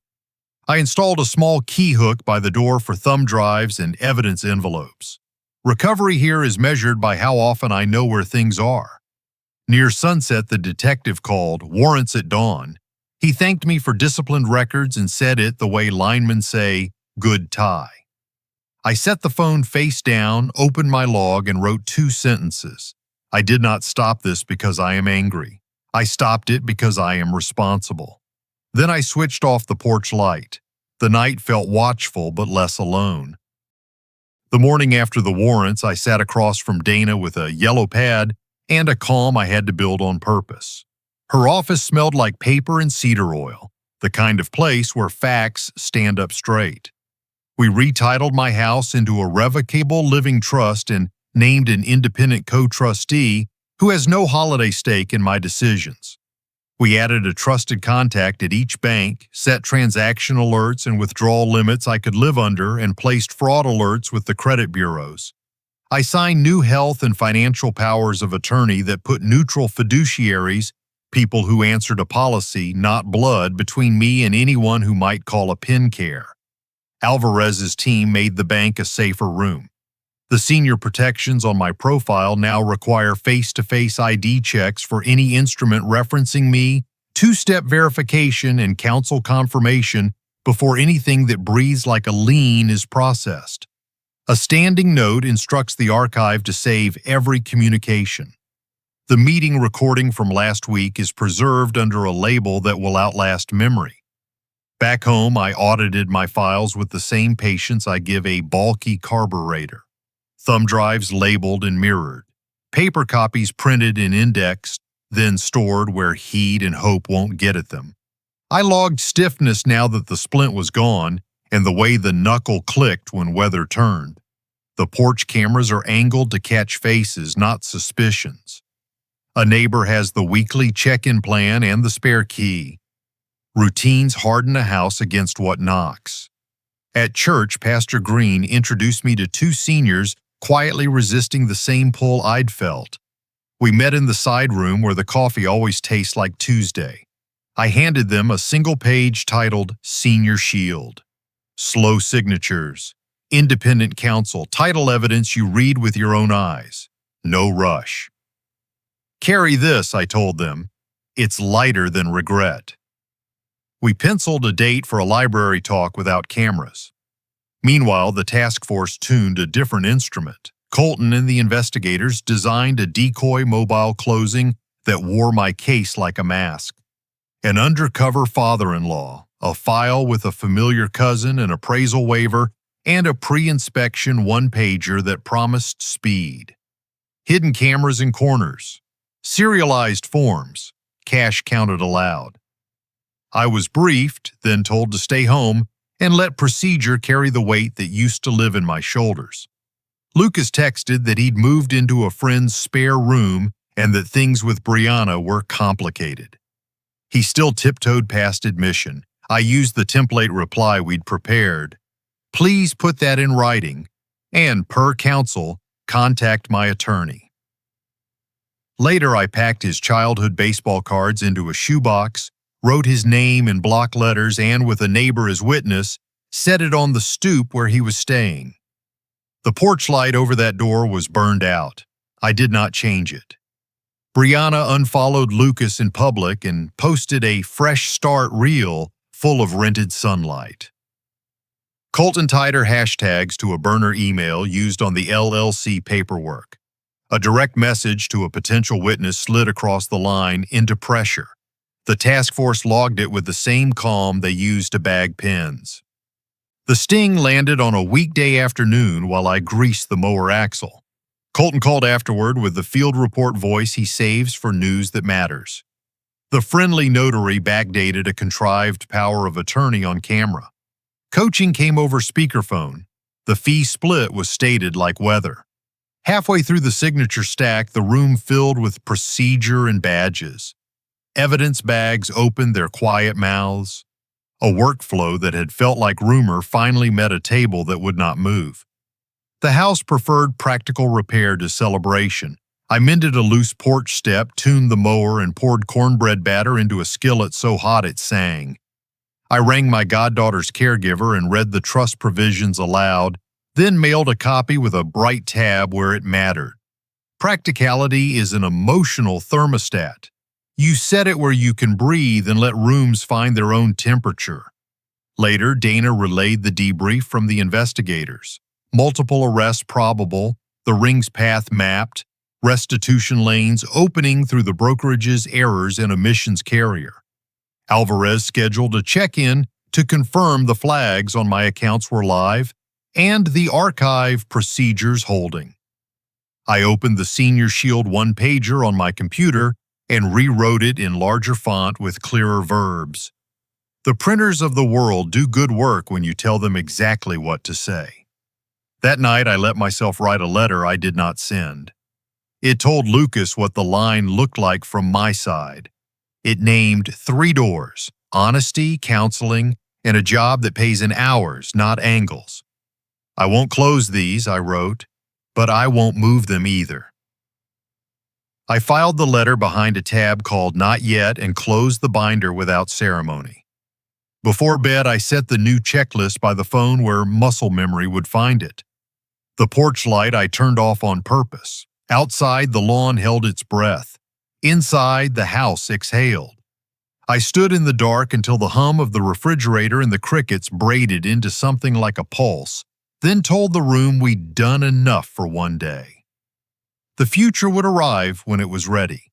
I installed a small key hook by the door for thumb drives and evidence envelopes. Recovery here is measured by how often I know where things are. Near sunset, the detective called, warrants at dawn. He thanked me for disciplined records and said it the way linemen say, good tie. I set the phone face down, opened my log, and wrote 2 sentences. I did not stop this because I am angry. I stopped it because I am responsible. Then I switched off the porch light. The night felt watchful but less alone. The morning after the warrants, I sat across from Dana with a yellow pad and a calm I had to build on purpose. Her office smelled like paper and cedar oil, the kind of place where facts stand up straight. We retitled my house into a revocable living trust and named an independent co-trustee who has no holiday stake in my decisions. We added a trusted contact at each bank, set transaction alerts and withdrawal limits I could live under, and placed fraud alerts with the credit bureaus. I signed new health and financial powers of attorney that put neutral fiduciaries, people who answered a policy, not blood, between me and anyone who might call a pin care. Alvarez's team made the bank a safer room. The senior protections on my profile now require face-to-face ID checks for any instrument referencing me, two-step verification, and counsel confirmation before anything that breathes like a lien is processed. A standing note instructs the archive to save every communication. The meeting recording from last week is preserved under a label that will outlast memory. Back home, I audited my files with the same patience I give a bulky carburetor. Thumb drives labeled and mirrored. Paper copies printed and indexed, then stored where heat and hope won't get at them. I logged stiffness now that the splint was gone, and the way the knuckle clicked when weather turned. The porch cameras are angled to catch faces, not suspicions. A neighbor has the weekly check-in plan and the spare key. Routines harden a house against what knocks. At church, Pastor Green introduced me to two seniors quietly resisting the same pull I'd felt. We met in the side room where the coffee always tastes like Tuesday. I handed them a single page titled Senior Shield. Slow signatures, independent counsel, title evidence you read with your own eyes. No rush. Carry this, I told them. It's lighter than regret. We penciled a date for a library talk without cameras. Meanwhile, the task force tuned a different instrument. Colton and the investigators designed a decoy mobile closing that wore my case like a mask. An undercover father-in-law, a file with a familiar cousin, an appraisal waiver, and a pre-inspection one-pager that promised speed. Hidden cameras in corners. Serialized forms. Cash counted aloud. I was briefed, then told to stay home and let procedure carry the weight that used to live in my shoulders. Lucas texted that he'd moved into a friend's spare room and that things with Brianna were complicated. He still tiptoed past admission. I used the template reply we'd prepared. Please put that in writing, and per counsel, contact my attorney. Later, I packed his childhood baseball cards into a shoebox, wrote his name in block letters, and with a neighbor as witness, set it on the stoop where he was staying. The porch light over that door was burned out. I did not change it. Brianna unfollowed Lucas in public and posted a fresh start reel full of rented sunlight. Colton tied her hashtags to a burner email used on the LLC paperwork. A direct message to a potential witness slid across the line into pressure. The task force logged it with the same calm they used to bag pins. The sting landed on a weekday afternoon while I greased the mower axle. Colton called afterward with the field report voice he saves for news that matters. The friendly notary backdated a contrived power of attorney on camera. Coaching came over speakerphone. The fee split was stated like weather. Halfway through the signature stack, the room filled with procedure and badges. Evidence bags opened their quiet mouths. A workflow that had felt like rumor finally met a table that would not move. The house preferred practical repair to celebration. I mended a loose porch step, tuned the mower, and poured cornbread batter into a skillet so hot it sang. I rang my goddaughter's caregiver and read the trust provisions aloud, then mailed a copy with a bright tab where it mattered. Practicality is an emotional thermostat. You set it where you can breathe and let rooms find their own temperature. Later, Dana relayed the debrief from the investigators. Multiple arrests probable, the ring's path mapped, restitution lanes opening through the brokerage's errors and omissions carrier. Alvarez scheduled a check-in to confirm the flags on my accounts were live and the archive procedures holding. I opened the Senior Shield one-pager on my computer and rewrote it in larger font with clearer verbs. The printers of the world do good work when you tell them exactly what to say. That night, I let myself write a letter I did not send. It told Lucas what the line looked like from my side. It named 3 doors: honesty, counseling, and a job that pays in hours, not angles. I won't close these, I wrote, but I won't move them either. I filed the letter behind a tab called Not Yet and closed the binder without ceremony. Before bed, I set the new checklist by the phone where muscle memory would find it. The porch light I turned off on purpose. Outside, the lawn held its breath. Inside, the house exhaled. I stood in the dark until the hum of the refrigerator and the crickets braided into something like a pulse, then told the room we'd done enough for one day. The future would arrive when it was ready.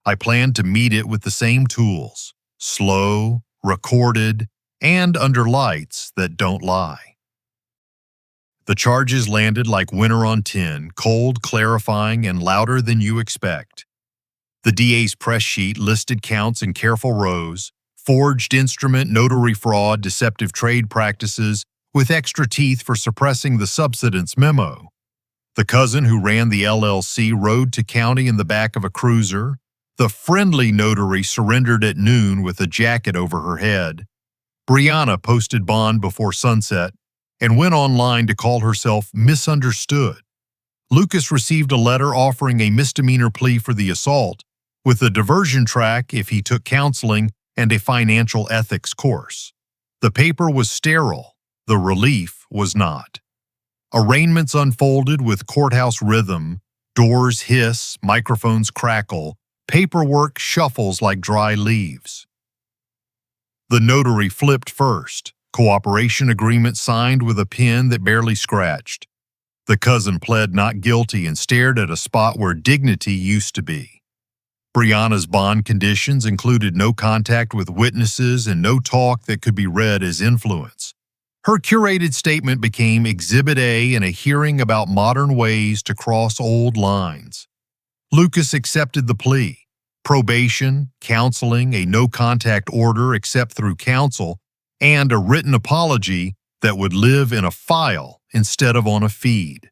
I planned to meet it with the same tools: slow, recorded, and under lights that don't lie. The charges landed like winter on tin, cold, clarifying, and louder than you expect. The DA's press sheet listed counts in careful rows: forged instrument, notary fraud, deceptive trade practices, with extra teeth for suppressing the subsidence memo. The cousin who ran the LLC rode to county in the back of a cruiser. The friendly notary surrendered at noon with a jacket over her head. Brianna posted bond before sunset and went online to call herself misunderstood. Lucas received a letter offering a misdemeanor plea for the assault, with a diversion track if he took counseling and a financial ethics course. The paper was sterile. The relief was not. Arraignments unfolded with courthouse rhythm. Doors hiss, microphones crackle, paperwork shuffles like dry leaves. The notary flipped first. Cooperation agreement signed with a pen that barely scratched. The cousin pled not guilty and stared at a spot where dignity used to be. Brianna's bond conditions included no contact with witnesses and no talk that could be read as influence. Her curated statement became Exhibit A in a hearing about modern ways to cross old lines. Lucas accepted the plea. Probation, counseling, a no-contact order except through counsel, and a written apology that would live in a file instead of on a feed.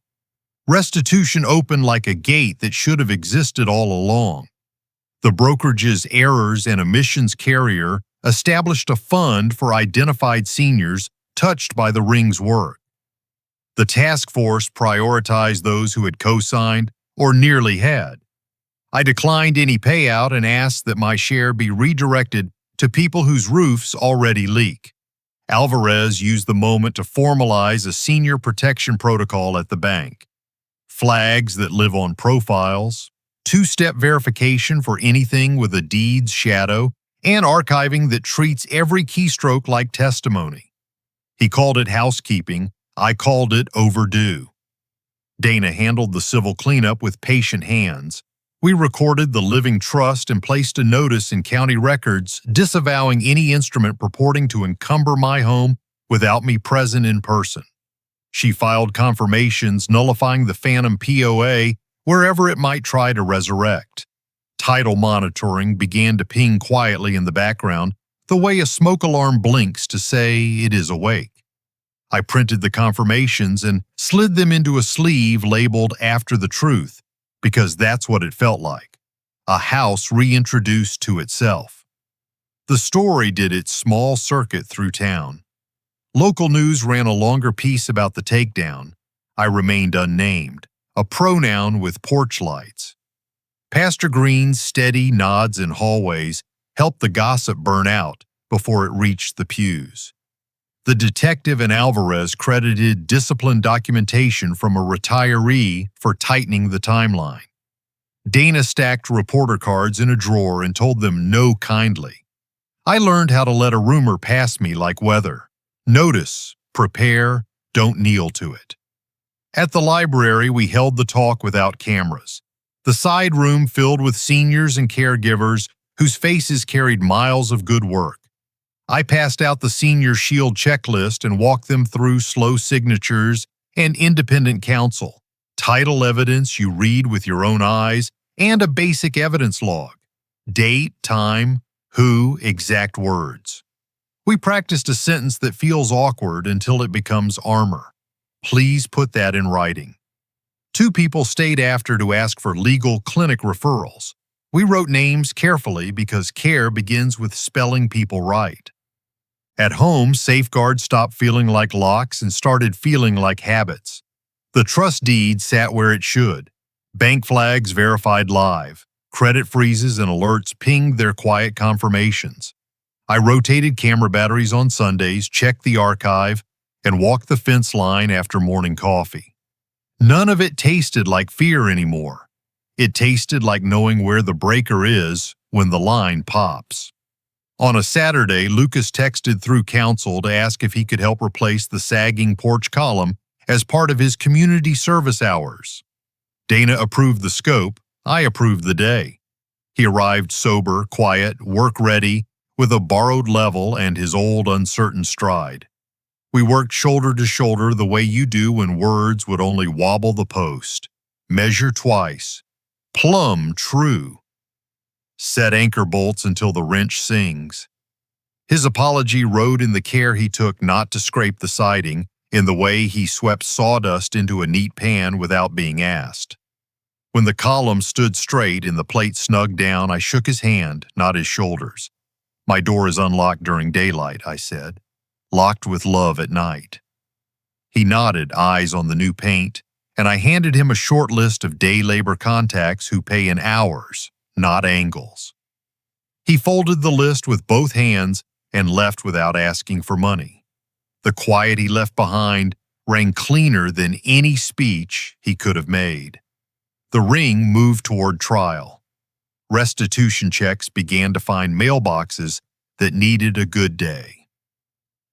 Restitution opened like a gate that should have existed all along. The brokerage's errors and omissions carrier established a fund for identified seniors touched by the ring's work. The task force prioritized those who had co-signed or nearly had. I declined any payout and asked that my share be redirected to people whose roofs already leak. Alvarez used the moment to formalize a senior protection protocol at the bank. Flags that live on profiles, two-step verification for anything with a deed's shadow, and archiving that treats every keystroke like testimony. He called it housekeeping. I called it overdue. Dana handled the civil cleanup with patient hands. We recorded the living trust and placed a notice in county records disavowing any instrument purporting to encumber my home without me present in person. She filed confirmations nullifying the phantom POA wherever it might try to resurrect. Title monitoring began to ping quietly in the background, the way a smoke alarm blinks to say it is awake. I printed the confirmations and slid them into a sleeve labeled After the Truth, because that's what it felt like, a house reintroduced to itself. The story did its small circuit through town. Local news ran a longer piece about the takedown. I remained unnamed, a pronoun with porch lights. Pastor Green's steady nods in hallways helped the gossip burn out before it reached the pews. The detective and Alvarez credited disciplined documentation from a retiree for tightening the timeline. Dana stacked reporter cards in a drawer and told them no kindly. I learned how to let a rumor pass me like weather. Notice, prepare, don't kneel to it. At the library, we held the talk without cameras. The side room filled with seniors and caregivers whose faces carried miles of good work. I passed out the Senior Shield checklist and walked them through slow signatures and independent counsel, title evidence you read with your own eyes, and a basic evidence log. Date, time, who, exact words. We practiced a sentence that feels awkward until it becomes armor. Please put that in writing. 2 people stayed after to ask for legal clinic referrals. We wrote names carefully because care begins with spelling people right. At home, safeguards stopped feeling like locks and started feeling like habits. The trust deed sat where it should. Bank flags verified live. Credit freezes and alerts pinged their quiet confirmations. I rotated camera batteries on Sundays, checked the archive, and walked the fence line after morning coffee. None of it tasted like fear anymore. It tasted like knowing where the breaker is when the line pops. On a Saturday, Lucas texted through counsel to ask if he could help replace the sagging porch column as part of his community service hours. Dana approved the scope, I approved the day. He arrived sober, quiet, work-ready, with a borrowed level and his old uncertain stride. We worked shoulder to shoulder the way you do when words would only wobble the post. Measure twice. Plumb true. Set anchor bolts until the wrench sings. His apology rode in the care he took not to scrape the siding, in the way he swept sawdust into a neat pan without being asked. When the column stood straight and the plate snugged down, I shook his hand, not his shoulders. My door is unlocked during daylight, I said. Locked with love at night. He nodded, eyes on the new paint, and I handed him a short list of day labor contacts who pay in hours, not angles. He folded the list with both hands and left without asking for money. The quiet he left behind rang cleaner than any speech he could have made. The ring moved toward trial. Restitution checks began to find mailboxes that needed a good day.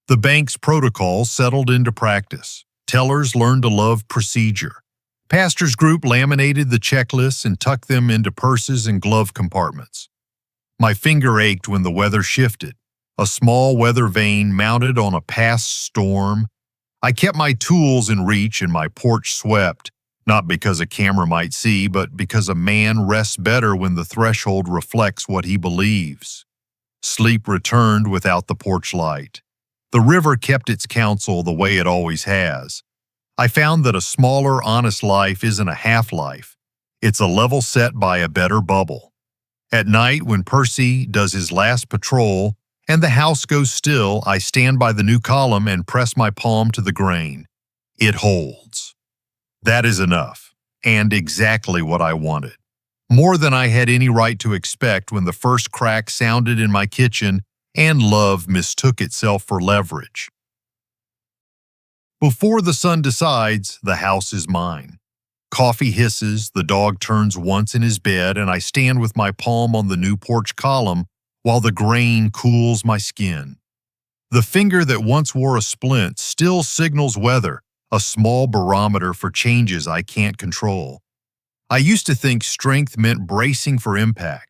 The bank's protocols settled into practice. Tellers learned to love procedure. Pastors' group laminated the checklists and tucked them into purses and glove compartments. My finger ached when the weather shifted. A small weather vane mounted on a past storm. I kept my tools in reach and my porch swept, not because a camera might see, but because a man rests better when the threshold reflects what he believes. Sleep returned without the porch light. The river kept its counsel the way it always has. I found that a smaller, honest life isn't a half-life. It's a level set by a better bubble. At night, when Percy does his last patrol and the house goes still, I stand by the new column and press my palm to the grain. It holds. That is enough, and exactly what I wanted. More than I had any right to expect when the first crack sounded in my kitchen and love mistook itself for leverage. Before the sun decides, the house is mine. Coffee hisses, the dog turns once in his bed, and I stand with my palm on the new porch column while the grain cools my skin. The finger that once wore a splint still signals weather, a small barometer for changes I can't control. I used to think strength meant bracing for impact.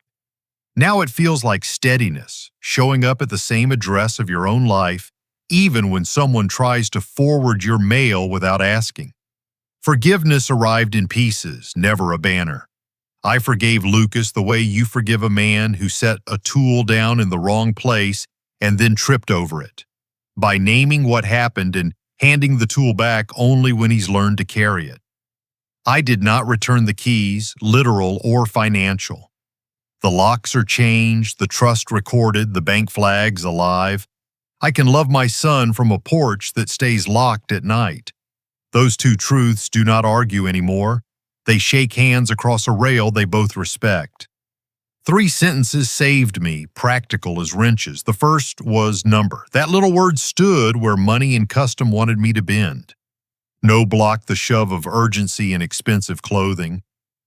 Now it feels like steadiness, showing up at the same address of your own life, even when someone tries to forward your mail without asking. Forgiveness arrived in pieces, never a banner. I forgave Lucas the way you forgive a man who set a tool down in the wrong place and then tripped over it, by naming what happened and handing the tool back only when he's learned to carry it. I did not return the keys, literal or financial. The locks are changed, the trust recorded, the bank flags alive. I can love my son from a porch that stays locked at night. Those two truths do not argue anymore. They shake hands across a rail they both respect. 3 sentences saved me, practical as wrenches. The first was number. That little word stood where money and custom wanted me to bend. No blocked the shove of urgency and expensive clothing.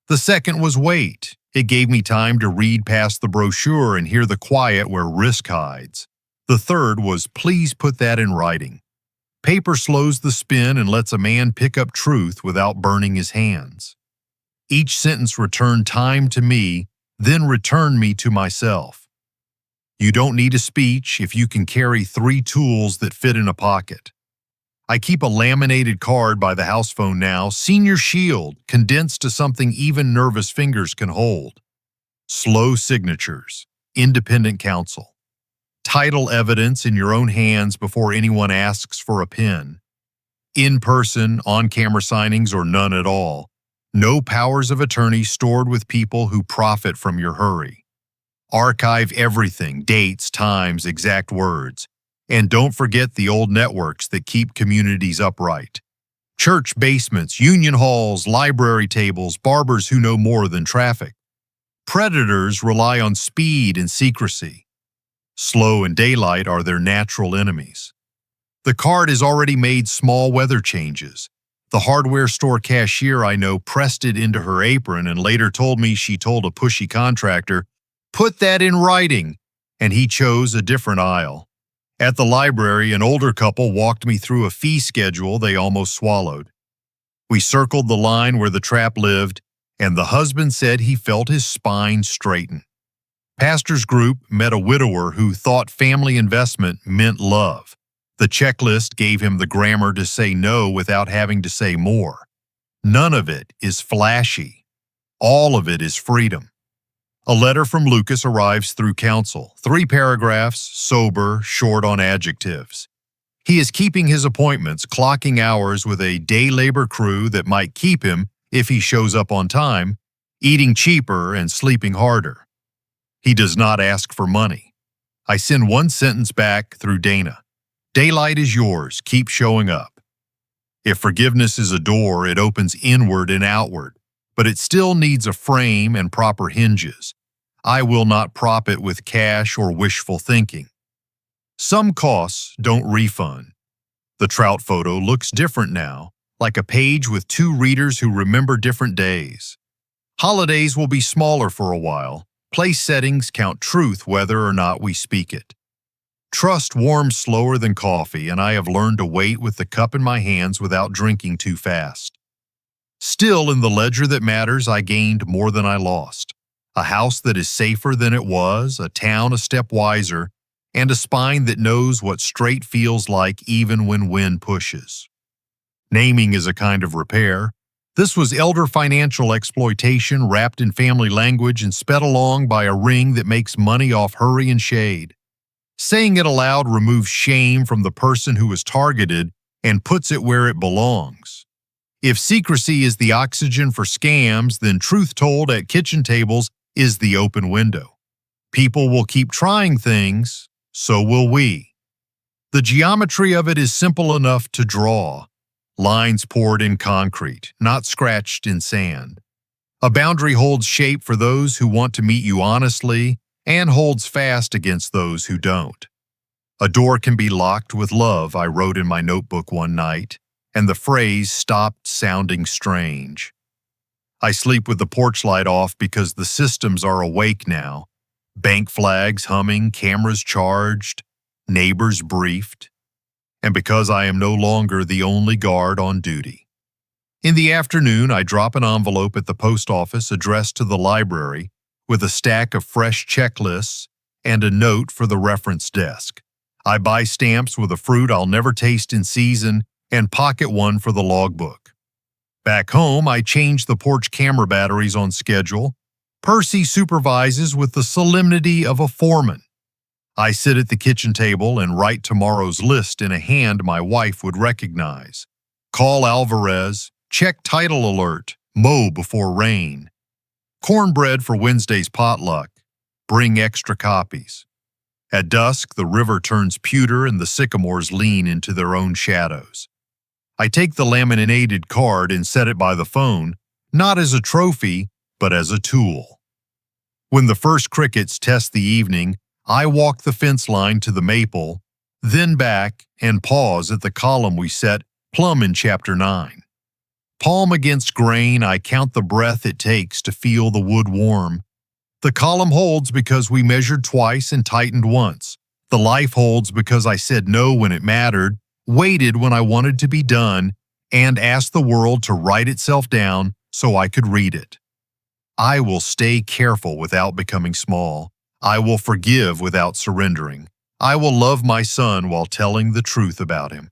The second was weight. It gave me time to read past the brochure and hear the quiet where risk hides. The third was please put that in writing. Paper slows the spin and lets a man pick up truth without burning his hands. Each sentence returned time to me, then returned me to myself. You don't need a speech if you can carry 3 tools that fit in a pocket. I keep a laminated card by the house phone now, Senior Shield, condensed to something even nervous fingers can hold. Slow signatures, independent counsel. Title evidence in your own hands before anyone asks for a pen. In-person, on-camera signings or none at all. No powers of attorney stored with people who profit from your hurry. Archive everything, dates, times, exact words. And don't forget the old networks that keep communities upright. Church basements, union halls, library tables, barbers who know more than traffic. Predators rely on speed and secrecy. Slow and daylight are their natural enemies. The card has already made small weather changes. The hardware store cashier I know pressed it into her apron and later told me she told a pushy contractor, "Put that in writing," and he chose a different aisle. At the library, an older couple walked me through a fee schedule they almost swallowed. We circled the line where the trap lived, and the husband said he felt his spine straighten. Pastor's group met a widower who thought family investment meant love. The checklist gave him the grammar to say no without having to say more. None of it is flashy. All of it is freedom. A letter from Lucas arrives through counsel, 3 paragraphs, sober, short on adjectives. He is keeping his appointments, clocking hours with a day labor crew that might keep him if he shows up on time, eating cheaper and sleeping harder. He does not ask for money. I send one sentence back through Dana. Daylight is yours, keep showing up. If forgiveness is a door, it opens inward and outward, but it still needs a frame and proper hinges. I will not prop it with cash or wishful thinking. Some costs don't refund. The trout photo looks different now, like a page with 2 readers who remember different days. Holidays will be smaller for a while. Place settings count truth whether or not we speak it. Trust warms slower than coffee, and I have learned to wait with the cup in my hands without drinking too fast. Still, in the ledger that matters, I gained more than I lost. A house that is safer than it was, a town a step wiser, and a spine that knows what straight feels like even when wind pushes. Naming is a kind of repair. This was elder financial exploitation wrapped in family language and sped along by a ring that makes money off hurry and shade. Saying it aloud removes shame from the person who is targeted and puts it where it belongs. If secrecy is the oxygen for scams, then truth told at kitchen tables is the open window. People will keep trying things, so will we. The geometry of it is simple enough to draw. Lines poured in concrete, not scratched in sand. A boundary holds shape for those who want to meet you honestly and holds fast against those who don't. A door can be locked with love, I wrote in my notebook one night, and the phrase stopped sounding strange. I sleep with the porch light off because the systems are awake now. Bank flags humming, cameras charged, neighbors briefed. And because I am no longer the only guard on duty. In the afternoon, I drop an envelope at the post office addressed to the library with a stack of fresh checklists and a note for the reference desk. I buy stamps with a fruit I'll never taste in season and pocket one for the logbook. Back home, I change the porch camera batteries on schedule. Percy supervises with the solemnity of a foreman. I sit at the kitchen table and write tomorrow's list in a hand my wife would recognize. Call Alvarez, check title alert, mow before rain. Cornbread for Wednesday's potluck, bring extra copies. At dusk, the river turns pewter and the sycamores lean into their own shadows. I take the laminated card and set it by the phone, not as a trophy, but as a tool. When the first crickets test the evening, I walk the fence line to the maple, then back and pause at the column we set plumb in Chapter 9. Palm against grain, I count the breath it takes to feel the wood warm. The column holds because we measured twice and tightened once. The life holds because I said no when it mattered, waited when I wanted to be done, and asked the world to write itself down so I could read it. I will stay careful without becoming small. I will forgive without surrendering. I will love my son while telling the truth about him.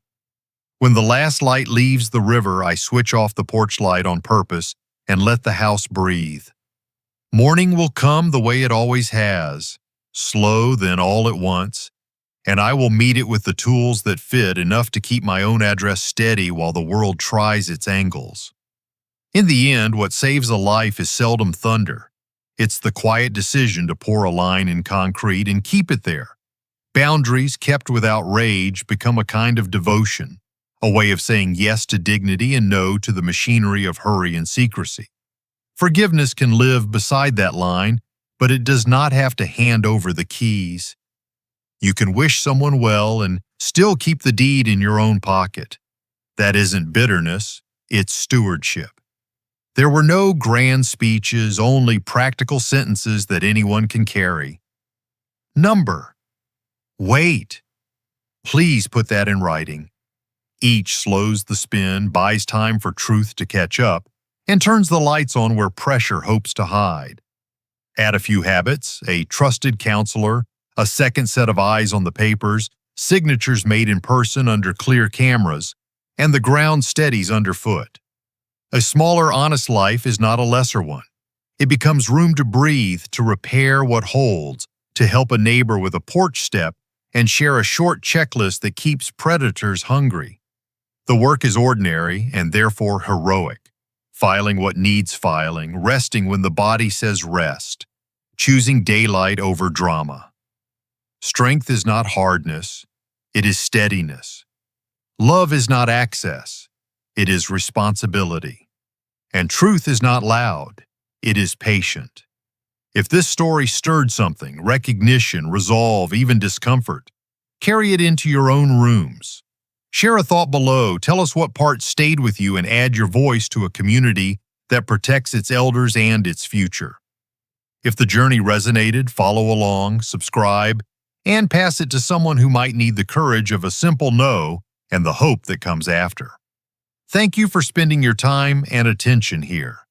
When the last light leaves the river, I switch off the porch light on purpose and let the house breathe. Morning will come the way it always has, slow then all at once, and I will meet it with the tools that fit, enough to keep my own address steady while the world tries its angles. In the end, what saves a life is seldom thunder. It's the quiet decision to pour a line in concrete and keep it there. Boundaries kept without rage become a kind of devotion, a way of saying yes to dignity and no to the machinery of hurry and secrecy. Forgiveness can live beside that line, but it does not have to hand over the keys. You can wish someone well and still keep the deed in your own pocket. That isn't bitterness, it's stewardship. There were no grand speeches, only practical sentences that anyone can carry. Number. Wait. Please put that in writing. Each slows the spin, buys time for truth to catch up, and turns the lights on where pressure hopes to hide. Add a few habits, a trusted counselor, a second set of eyes on the papers, signatures made in person under clear cameras, and the ground steadies underfoot. A smaller, honest life is not a lesser one. It becomes room to breathe, to repair what holds, to help a neighbor with a porch step, and share a short checklist that keeps predators hungry. The work is ordinary and therefore heroic. Filing what needs filing, resting when the body says rest, choosing daylight over drama. Strength is not hardness, it is steadiness. Love is not access, it is responsibility. And truth is not loud, it is patient. If this story stirred something, recognition, resolve, even discomfort, carry it into your own rooms. Share a thought below, tell us what part stayed with you, and add your voice to a community that protects its elders and its future. If the journey resonated, follow along, subscribe, and pass it to someone who might need the courage of a simple no and the hope that comes after. Thank you for spending your time and attention here.